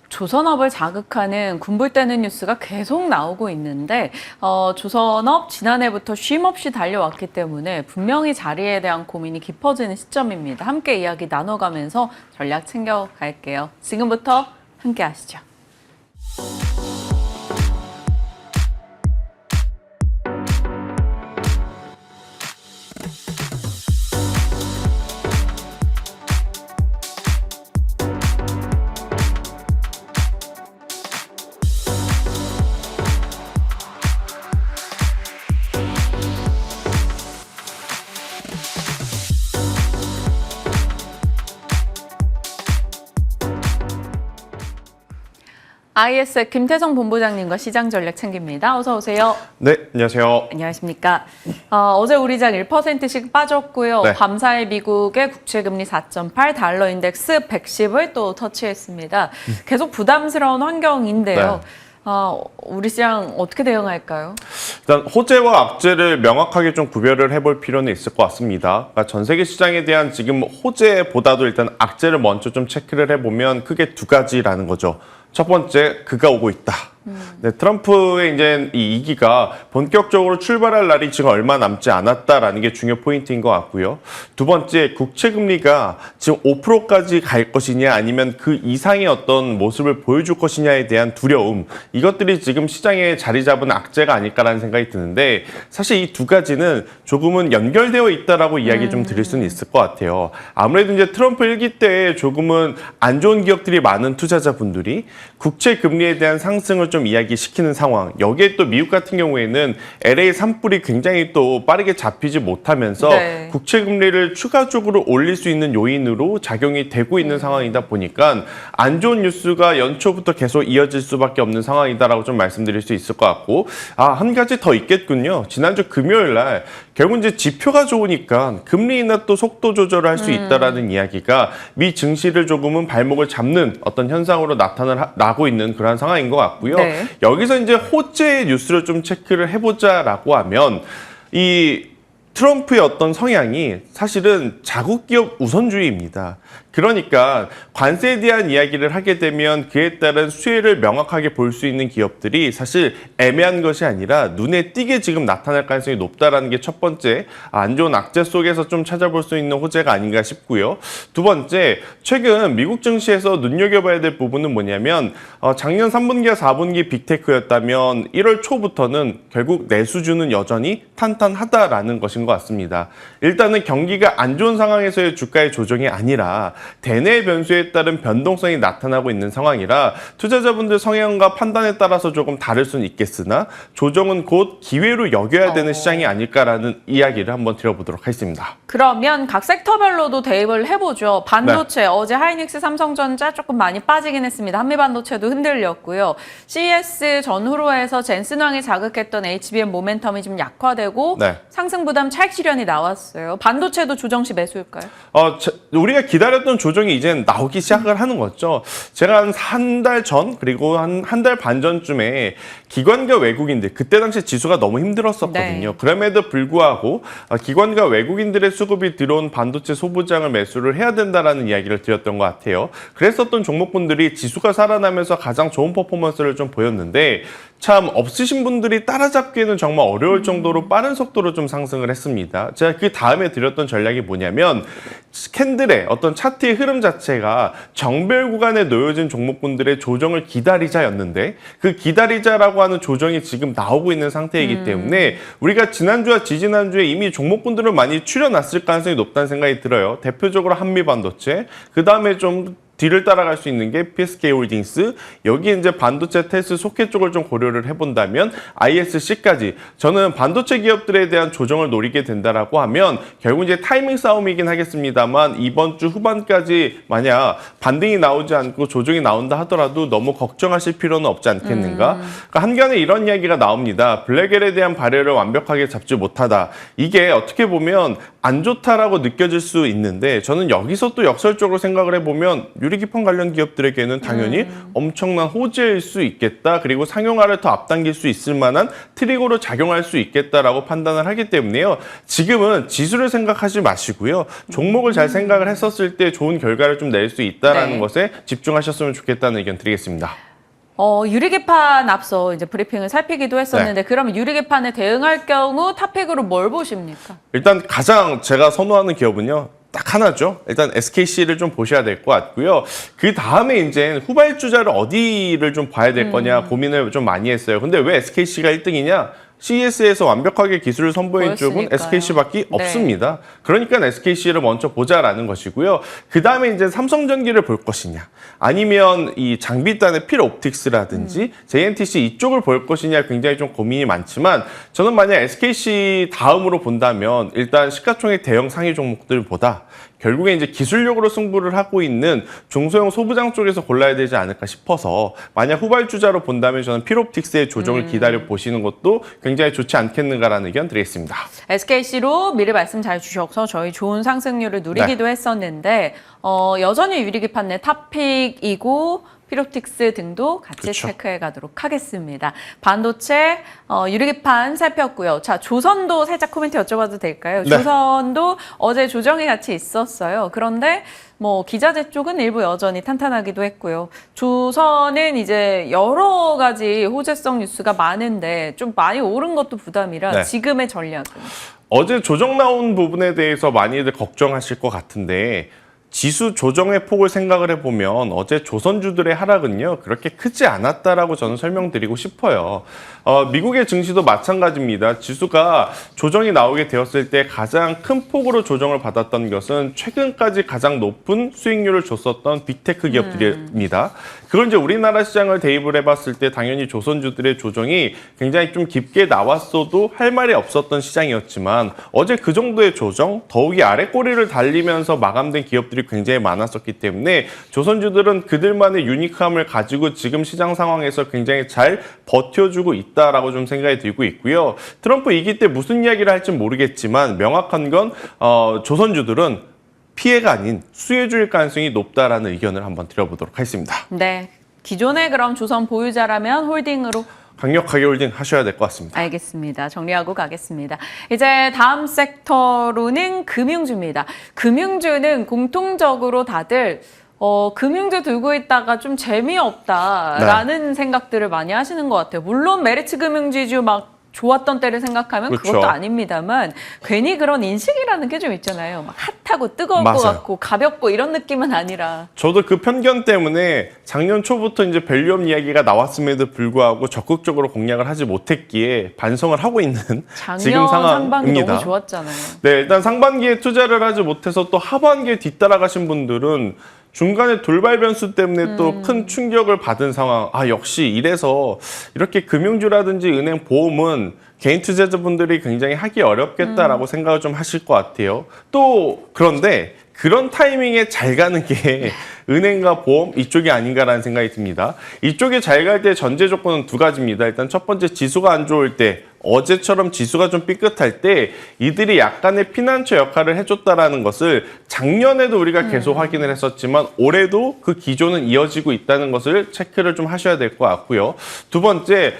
조선업을 자극하는 군불대는 뉴스가 계속 나오고 있는데 조선업 지난해부터 쉼없이 달려왔기 때문에 분명히 자리에 대한 고민이 깊어지는 시점입니다. 함께 이야기 나눠가면서 전략 챙겨갈게요. 지금부터 함께 하시죠. IS 김태성 본부장님과 시장 전략 챙깁니다. 어서 오세요. 네, 안녕하세요. 안녕하십니까. 어제 우리 장 1%씩 빠졌고요. 네. 밤사이 미국의 국채금리 4.8, 달러 인덱스 110을 또 터치했습니다. 계속 부담스러운 환경인데요. 네. 우리 시장 어떻게 대응할까요? 일단 호재와 악재를 명확하게 좀 구별을 해볼 필요는 있을 것 같습니다. 그러니까 전 세계 시장에 대한 지금 호재보다도 일단 악재를 먼저 좀 체크를 해보면 크게 두 가지라는 거죠. 첫 번째, 그가 오고 있다. 네, 트럼프의 이제 이 2기가 본격적으로 출발할 날이 지금 얼마 남지 않았다라는 게 중요 포인트인 것 같고요. 두 번째, 국채 금리가 지금 5%까지 갈 것이냐 아니면 그 이상의 어떤 모습을 보여줄 것이냐에 대한 두려움, 이것들이 지금 시장에 자리 잡은 악재가 아닐까라는 생각이 드는데 사실 이 두 가지는 조금은 연결되어 있다라고 이야기 좀 드릴 수는 있을 것 같아요. 아무래도 이제 트럼프 1기 때 조금은 안 좋은 기업들이 많은 투자자분들이 국채 금리에 대한 상승을 좀 이야기시키는 상황. 여기에 또 미국 같은 경우에는 LA 산불이 굉장히 또 빠르게 잡히지 못하면서 네. 국채 금리를 추가적으로 올릴 수 있는 요인으로 작용이 되고 있는 상황이다 보니까 안 좋은 뉴스가 연초부터 계속 이어질 수밖에 없는 상황이다라고 좀 말씀드릴 수 있을 것 같고, 한 가지 더 있겠군요. 지난주 금요일 날 결국 이제 지표가 좋으니까 금리 인하 또 속도 조절을 할 수 있다라는 이야기가 미 증시를 조금은 발목을 잡는 어떤 현상으로 나타나고 있는 그런 상황인 것 같고요. 네. 여기서 이제 호재의 뉴스를 좀 체크를 해보자라고 하면 이 트럼프의 어떤 성향이 사실은 자국 기업 우선주의입니다. 그러니까 관세에 대한 이야기를 하게 되면 그에 따른 수혜를 명확하게 볼 수 있는 기업들이 사실 애매한 것이 아니라 눈에 띄게 지금 나타날 가능성이 높다라는 게 첫 번째, 안 좋은 악재 속에서 좀 찾아볼 수 있는 호재가 아닌가 싶고요. 두 번째, 최근 미국 증시에서 눈여겨봐야 될 부분은 뭐냐면 작년 3분기와 4분기 빅테크였다면 1월 초부터는 결국 내수주는 여전히 탄탄하다라는 것인 것 같습니다. 일단은 경기가 안 좋은 상황에서의 주가의 조정이 아니라 대내 변수에 따른 변동성이 나타나고 있는 상황이라 투자자분들 성향과 판단에 따라서 조금 다를 수는 있겠으나 조정은 곧 기회로 여겨야 되는 시장이 아닐까라는 이야기를 한번 드려보도록 하겠습니다. 그러면 각 섹터별로도 대입을 해보죠. 반도체, 어제 하이닉스, 삼성전자 조금 많이 빠지긴 했습니다. 한미반도체도 흔들렸고요. CES 전후로 해서 젠슨왕이 자극했던 HBM 모멘텀이 좀 약화되고 네. 상승 부담 차익 실현이 나왔어요. 반도체도 조정 시 매수일까요? 우리가 기다렸던 조정이 이제 나오기 시작을 하는 거죠. 제가 한 달 전, 그리고 한 달 반 전쯤에 기관과 외국인들, 그때 당시 지수가 너무 힘들었었거든요. 네. 그럼에도 불구하고 기관과 외국인들의 수급이 들어온 반도체 소부장을 매수를 해야 된다라는 이야기를 드렸던 것 같아요. 그랬었던 종목군들이 지수가 살아나면서 가장 좋은 퍼포먼스를 좀 보였는데 참 없으신 분들이 따라잡기에는 정말 어려울 정도로 빠른 속도로 좀 상승을 했습니다. 제가 그 다음에 드렸던 전략이 뭐냐면 캔들의 어떤 차트의 흐름 자체가 정배열 구간에 놓여진 종목군들의 조정을 기다리자였는데 그 기다리자라고 하는 조정이 지금 나오고 있는 상태이기 때문에 우리가 지난주와 지지난주에 이미 종목군들을 많이 추려놨을 가능성이 높다는 생각이 들어요. 대표적으로 한미반도체, 그 다음에 좀 뒤를 따라갈 수 있는 게 PSK홀딩스, 여기 이제 반도체 테스트 소켓 쪽을 좀 고려를 해본다면 ISC까지 저는 반도체 기업들에 대한 조정을 노리게 된다라고 하면 결국 이제 타이밍 싸움이긴 하겠습니다만 이번 주 후반까지 만약 반등이 나오지 않고 조정이 나온다 하더라도 너무 걱정하실 필요는 없지 않겠는가? 그러니까 한간에 이런 이야기가 나옵니다. 블랙엘에 대한 발열을 완벽하게 잡지 못하다. 이게 어떻게 보면 안 좋다라고 느껴질 수 있는데 저는 여기서 또 역설적으로 생각을 해보면 유리기판 관련 기업들에게는 당연히 엄청난 호재일 수 있겠다. 그리고 상용화를 더 앞당길 수 있을 만한 트리거로 작용할 수 있겠다라고 판단을 하기 때문에요. 지금은 지수를 생각하지 마시고요. 종목을 잘 생각을 했었을 때 좋은 결과를 좀 낼 수 있다라는 네. 것에 집중하셨으면 좋겠다는 의견 드리겠습니다. 유리기판 앞서 이제 브리핑을 살피기도 했었는데 네. 그러면 유리기판에 대응할 경우 탑픽으로 뭘 보십니까? 일단 가장 제가 선호하는 기업은요. 딱 하나죠. 일단 SKC를 좀 보셔야 될 것 같고요. 그 다음에 이제 후발주자를 어디를 좀 봐야 될 거냐 고민을 좀 많이 했어요. 근데 왜 SKC가 1등이냐? CES에서 완벽하게 기술을 선보인 쪽은 보였으니까요. SKC밖에 네. 없습니다. 그러니까 SKC를 먼저 보자라는 것이고요. 그 다음에 이제 삼성전기를 볼 것이냐, 아니면 이 장비단의 필옵틱스라든지 JNTC 이쪽을 볼 것이냐 굉장히 좀 고민이 많지만 저는 만약 SKC 다음으로 본다면 일단 시가총액 대형 상위 종목들보다 결국에 이제 기술력으로 승부를 하고 있는 중소형 소부장 쪽에서 골라야 되지 않을까 싶어서 만약 후발주자로 본다면 저는 필옵틱스의 조정을 기다려 보시는 것도 굉장히 좋지 않겠는가라는 의견 드리겠습니다. SKC로 미리 말씀 잘 주셔서 저희 좋은 상승률을 누리기도 했었는데 여전히 유리기판 내 탑픽이고 필옵틱스 등도 같이 그쵸. 체크해 가도록 하겠습니다. 반도체, 유리기판 살폈고요. 자, 조선도 살짝 코멘트 여쭤봐도 될까요? 네. 조선도 어제 조정이 같이 있었어요. 그런데 뭐 기자재 쪽은 일부 여전히 탄탄하기도 했고요. 조선은 이제 여러 가지 호재성 뉴스가 많은데 좀 많이 오른 것도 부담이라 네. 지금의 전략은? 어제 조정 나온 부분에 대해서 많이들 걱정하실 것 같은데 지수 조정의 폭을 생각을 해보면 어제 조선주들의 하락은요 그렇게 크지 않았다라고 저는 설명드리고 싶어요. 미국의 증시도 마찬가지입니다. 지수가 조정이 나오게 되었을 때 가장 큰 폭으로 조정을 받았던 것은 최근까지 가장 높은 수익률을 줬었던 빅테크 기업들입니다. 그걸 이제 우리나라 시장을 대입을 해봤을 때 당연히 조선주들의 조정이 굉장히 좀 깊게 나왔어도 할 말이 없었던 시장이었지만 어제 그 정도의 조정, 더욱이 아래 꼬리를 달리면서 마감된 기업들이 굉장히 많았었기 때문에 조선주들은 그들만의 유니크함을 가지고 지금 시장 상황에서 굉장히 잘 버텨주고 있다라고 좀 생각이 들고 있고요. 트럼프 이기 때 무슨 이야기를 할지 모르겠지만 명확한 건 조선주들은 피해가 아닌 수혜주일 가능성이 높다라는 의견을 한번 드려보도록 하겠습니다. 네. 기존에 그럼 조선 보유자라면 홀딩으로 강력하게 홀딩 하셔야 될 것 같습니다. 알겠습니다. 정리하고 가겠습니다. 이제 다음 섹터로는 금융주입니다. 금융주는 공통적으로 다들 금융주 들고 있다가 좀 재미없다라는 생각들을 많이 하시는 것 같아요. 물론 메리츠 금융지주 막 좋았던 때를 생각하면 그렇죠. 그것도 아닙니다만 괜히 그런 인식이라는 게 좀 있잖아요. 막 핫하고 뜨거울 맞아요. 것 같고 가볍고 이런 느낌은 아니라. 저도 그 편견 때문에 작년 초부터 이제 밸류업 이야기가 나왔음에도 불구하고 적극적으로 공략을 하지 못했기에 반성을 하고 있는 작년 지금 상반기 상황입니다. 너무 좋았잖아요. 네, 일단 상반기에 투자를 하지 못해서 또 하반기에 뒤따라가신 분들은 중간에 돌발 변수 때문에 또 큰 충격을 받은 상황. 역시 이래서 이렇게 금융주라든지 은행, 보험은 개인 투자자분들이 굉장히 하기 어렵겠다라고 생각을 좀 하실 것 같아요. 또 그런데 그런 타이밍에 잘 가는 게 은행과 보험 이쪽이 아닌가라는 생각이 듭니다. 이쪽이 잘 갈 때 전제 조건은 두 가지입니다. 일단 첫 번째 지수가 안 좋을 때 어제처럼 지수가 좀 삐끗할 때 이들이 약간의 피난처 역할을 해줬다라는 것을 작년에도 우리가 계속 확인을 했었지만 올해도 그 기조는 이어지고 있다는 것을 체크를 좀 하셔야 될 것 같고요. 두 번째,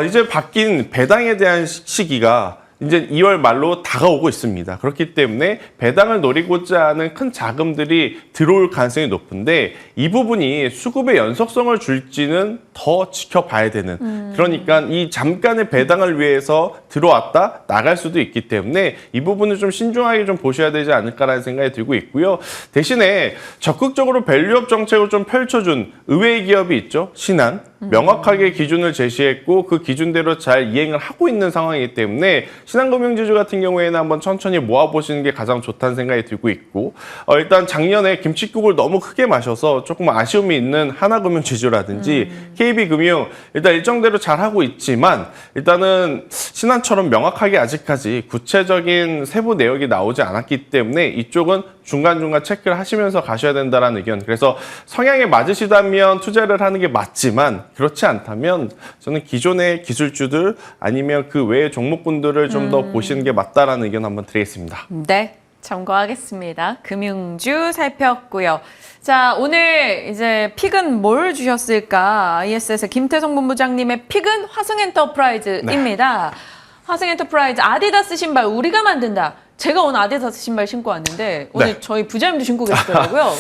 이제 바뀐 배당에 대한 시기가 이제 2월 말로 다가오고 있습니다. 그렇기 때문에 배당을 노리고자 하는 큰 자금들이 들어올 가능성이 높은데 이 부분이 수급의 연속성을 줄지는 더 지켜봐야 되는 그러니까 이 잠깐의 배당을 위해서 들어왔다 나갈 수도 있기 때문에 이 부분을 좀 신중하게 좀 보셔야 되지 않을까라는 생각이 들고 있고요. 대신에 적극적으로 밸류업 정책을 좀 펼쳐준 의외의 기업이 있죠. 신한. 명확하게 기준을 제시했고 그 기준대로 잘 이행을 하고 있는 상황이기 때문에 신한금융지주 같은 경우에는 한번 천천히 모아보시는 게 가장 좋다는 생각이 들고 있고 일단 작년에 김칫국을 너무 크게 마셔서 조금 아쉬움이 있는 하나금융지주라든지 KB금융 일단 일정대로 잘하고 있지만 일단은 신한처럼 명확하게 아직까지 구체적인 세부 내역이 나오지 않았기 때문에 이쪽은 중간중간 체크를 하시면서 가셔야 된다는 의견. 그래서 성향에 맞으시다면 투자를 하는 게 맞지만 그렇지 않다면 저는 기존의 기술주들 아니면 그 외의 종목군들을 좀 더 보시는 게 맞다라는 의견 한번 드리겠습니다. 네, 참고하겠습니다. 금융주 살폈고요. 자, 오늘 이제 픽은 뭘 주셨을까? ISS의 김태성 본부장님의 픽은 화승엔터프라이즈입니다. 화승엔터프라이즈 아디다스 신발 우리가 만든다. 제가 오늘 아디다스 신발 신고 왔는데 오늘 저희 부장님도 신고 계시더라고요.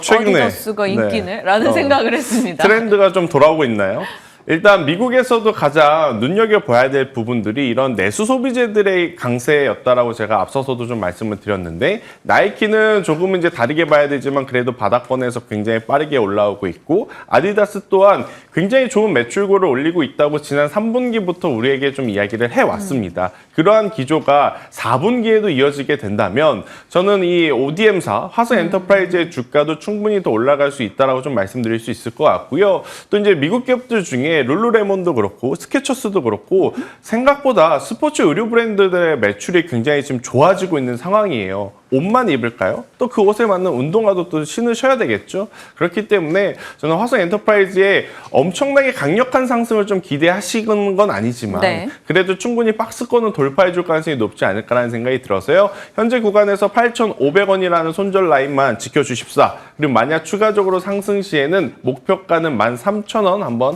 최근에 아디다스가 인기네? 라는 생각을 했습니다. 트렌드가 좀 돌아오고 있나요? 일단 미국에서도 가장 눈여겨봐야 될 부분들이 이런 내수 소비재들의 강세였다라고 제가 앞서서도 좀 말씀을 드렸는데 나이키는 조금 이제 다르게 봐야 되지만 그래도 바닥권에서 굉장히 빠르게 올라오고 있고 아디다스 또한 굉장히 좋은 매출고를 올리고 있다고 지난 3분기부터 우리에게 좀 이야기를 해왔습니다. 그러한 기조가 4분기에도 이어지게 된다면 저는 이 ODM사 화성 엔터프라이즈의 주가도 충분히 더 올라갈 수 있다라고 좀 말씀드릴 수 있을 것 같고요. 또 이제 미국 기업들 중에 룰루레몬도 그렇고 스케쳐스도 그렇고 생각보다 스포츠 의류 브랜드들의 매출이 굉장히 지금 좋아지고 있는 상황이에요. 옷만 입을까요? 또 그 옷에 맞는 운동화도 또 신으셔야 되겠죠. 그렇기 때문에 저는 화성 엔터프라이즈의 엄청나게 강력한 상승을 좀 기대하시는 건 아니지만 그래도 충분히 박스권은 돌파해 줄 가능성이 높지 않을까라는 생각이 들어서요. 현재 구간에서 8,500원이라는 손절 라인만 지켜주십사. 그리고 만약 추가적으로 상승 시에는 목표가는 13,000원 한번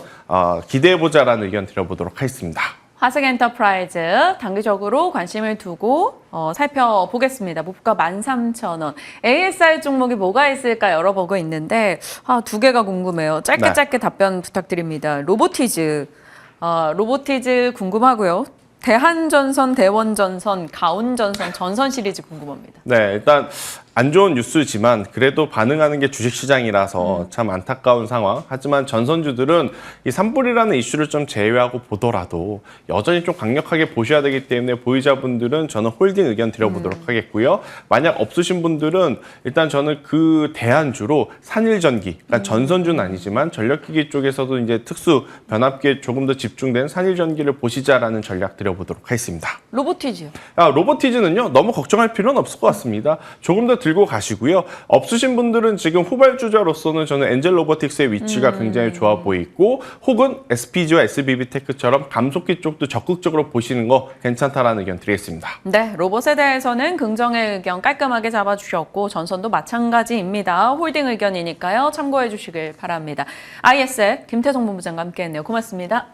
기대해보자라는 의견 드려보도록 하겠습니다. 화승엔터프라이즈 단기적으로 관심을 두고 살펴보겠습니다. 목표가 13,000원. ASR 종목이 뭐가 있을까 열어보고 있는데 두 개가 궁금해요. 짧게 답변 부탁드립니다. 로보티즈. 로보티즈 궁금하고요. 대한전선, 대원전선, 가온전선, 전선 시리즈 궁금합니다. 네, 일단 안 좋은 뉴스지만 그래도 반응하는 게 주식시장이라서 참 안타까운 상황. 하지만 전선주들은 이 산불이라는 이슈를 좀 제외하고 보더라도 여전히 좀 강력하게 보셔야 되기 때문에 보유자분들은 저는 홀딩 의견 드려보도록 하겠고요. 만약 없으신 분들은 일단 저는 그 대안주로 산일전기, 그러니까 전선주는 아니지만 전력기기 쪽에서도 이제 특수 변압기에 조금 더 집중된 산일전기를 보시자라는 전략 드려보도록 하겠습니다. 로보티즈요? 로보티즈는요, 너무 걱정할 필요는 없을 것 같습니다. 조금 더 들고 가시고요. 없으신 분들은 지금 후발주자로서는 저는 엔젤 로보틱스의 위치가 굉장히 좋아 보이고 혹은 SPG와 SBB테크처럼 감속기 쪽도 적극적으로 보시는 거 괜찮다라는 의견 드리겠습니다. 네, 로봇에 대해서는 긍정의 의견 깔끔하게 잡아주셨고 전선도 마찬가지입니다. 홀딩 의견이니까요. 참고해 주시길 바랍니다. ISL 김태성 본부장과 함께했네요. 고맙습니다.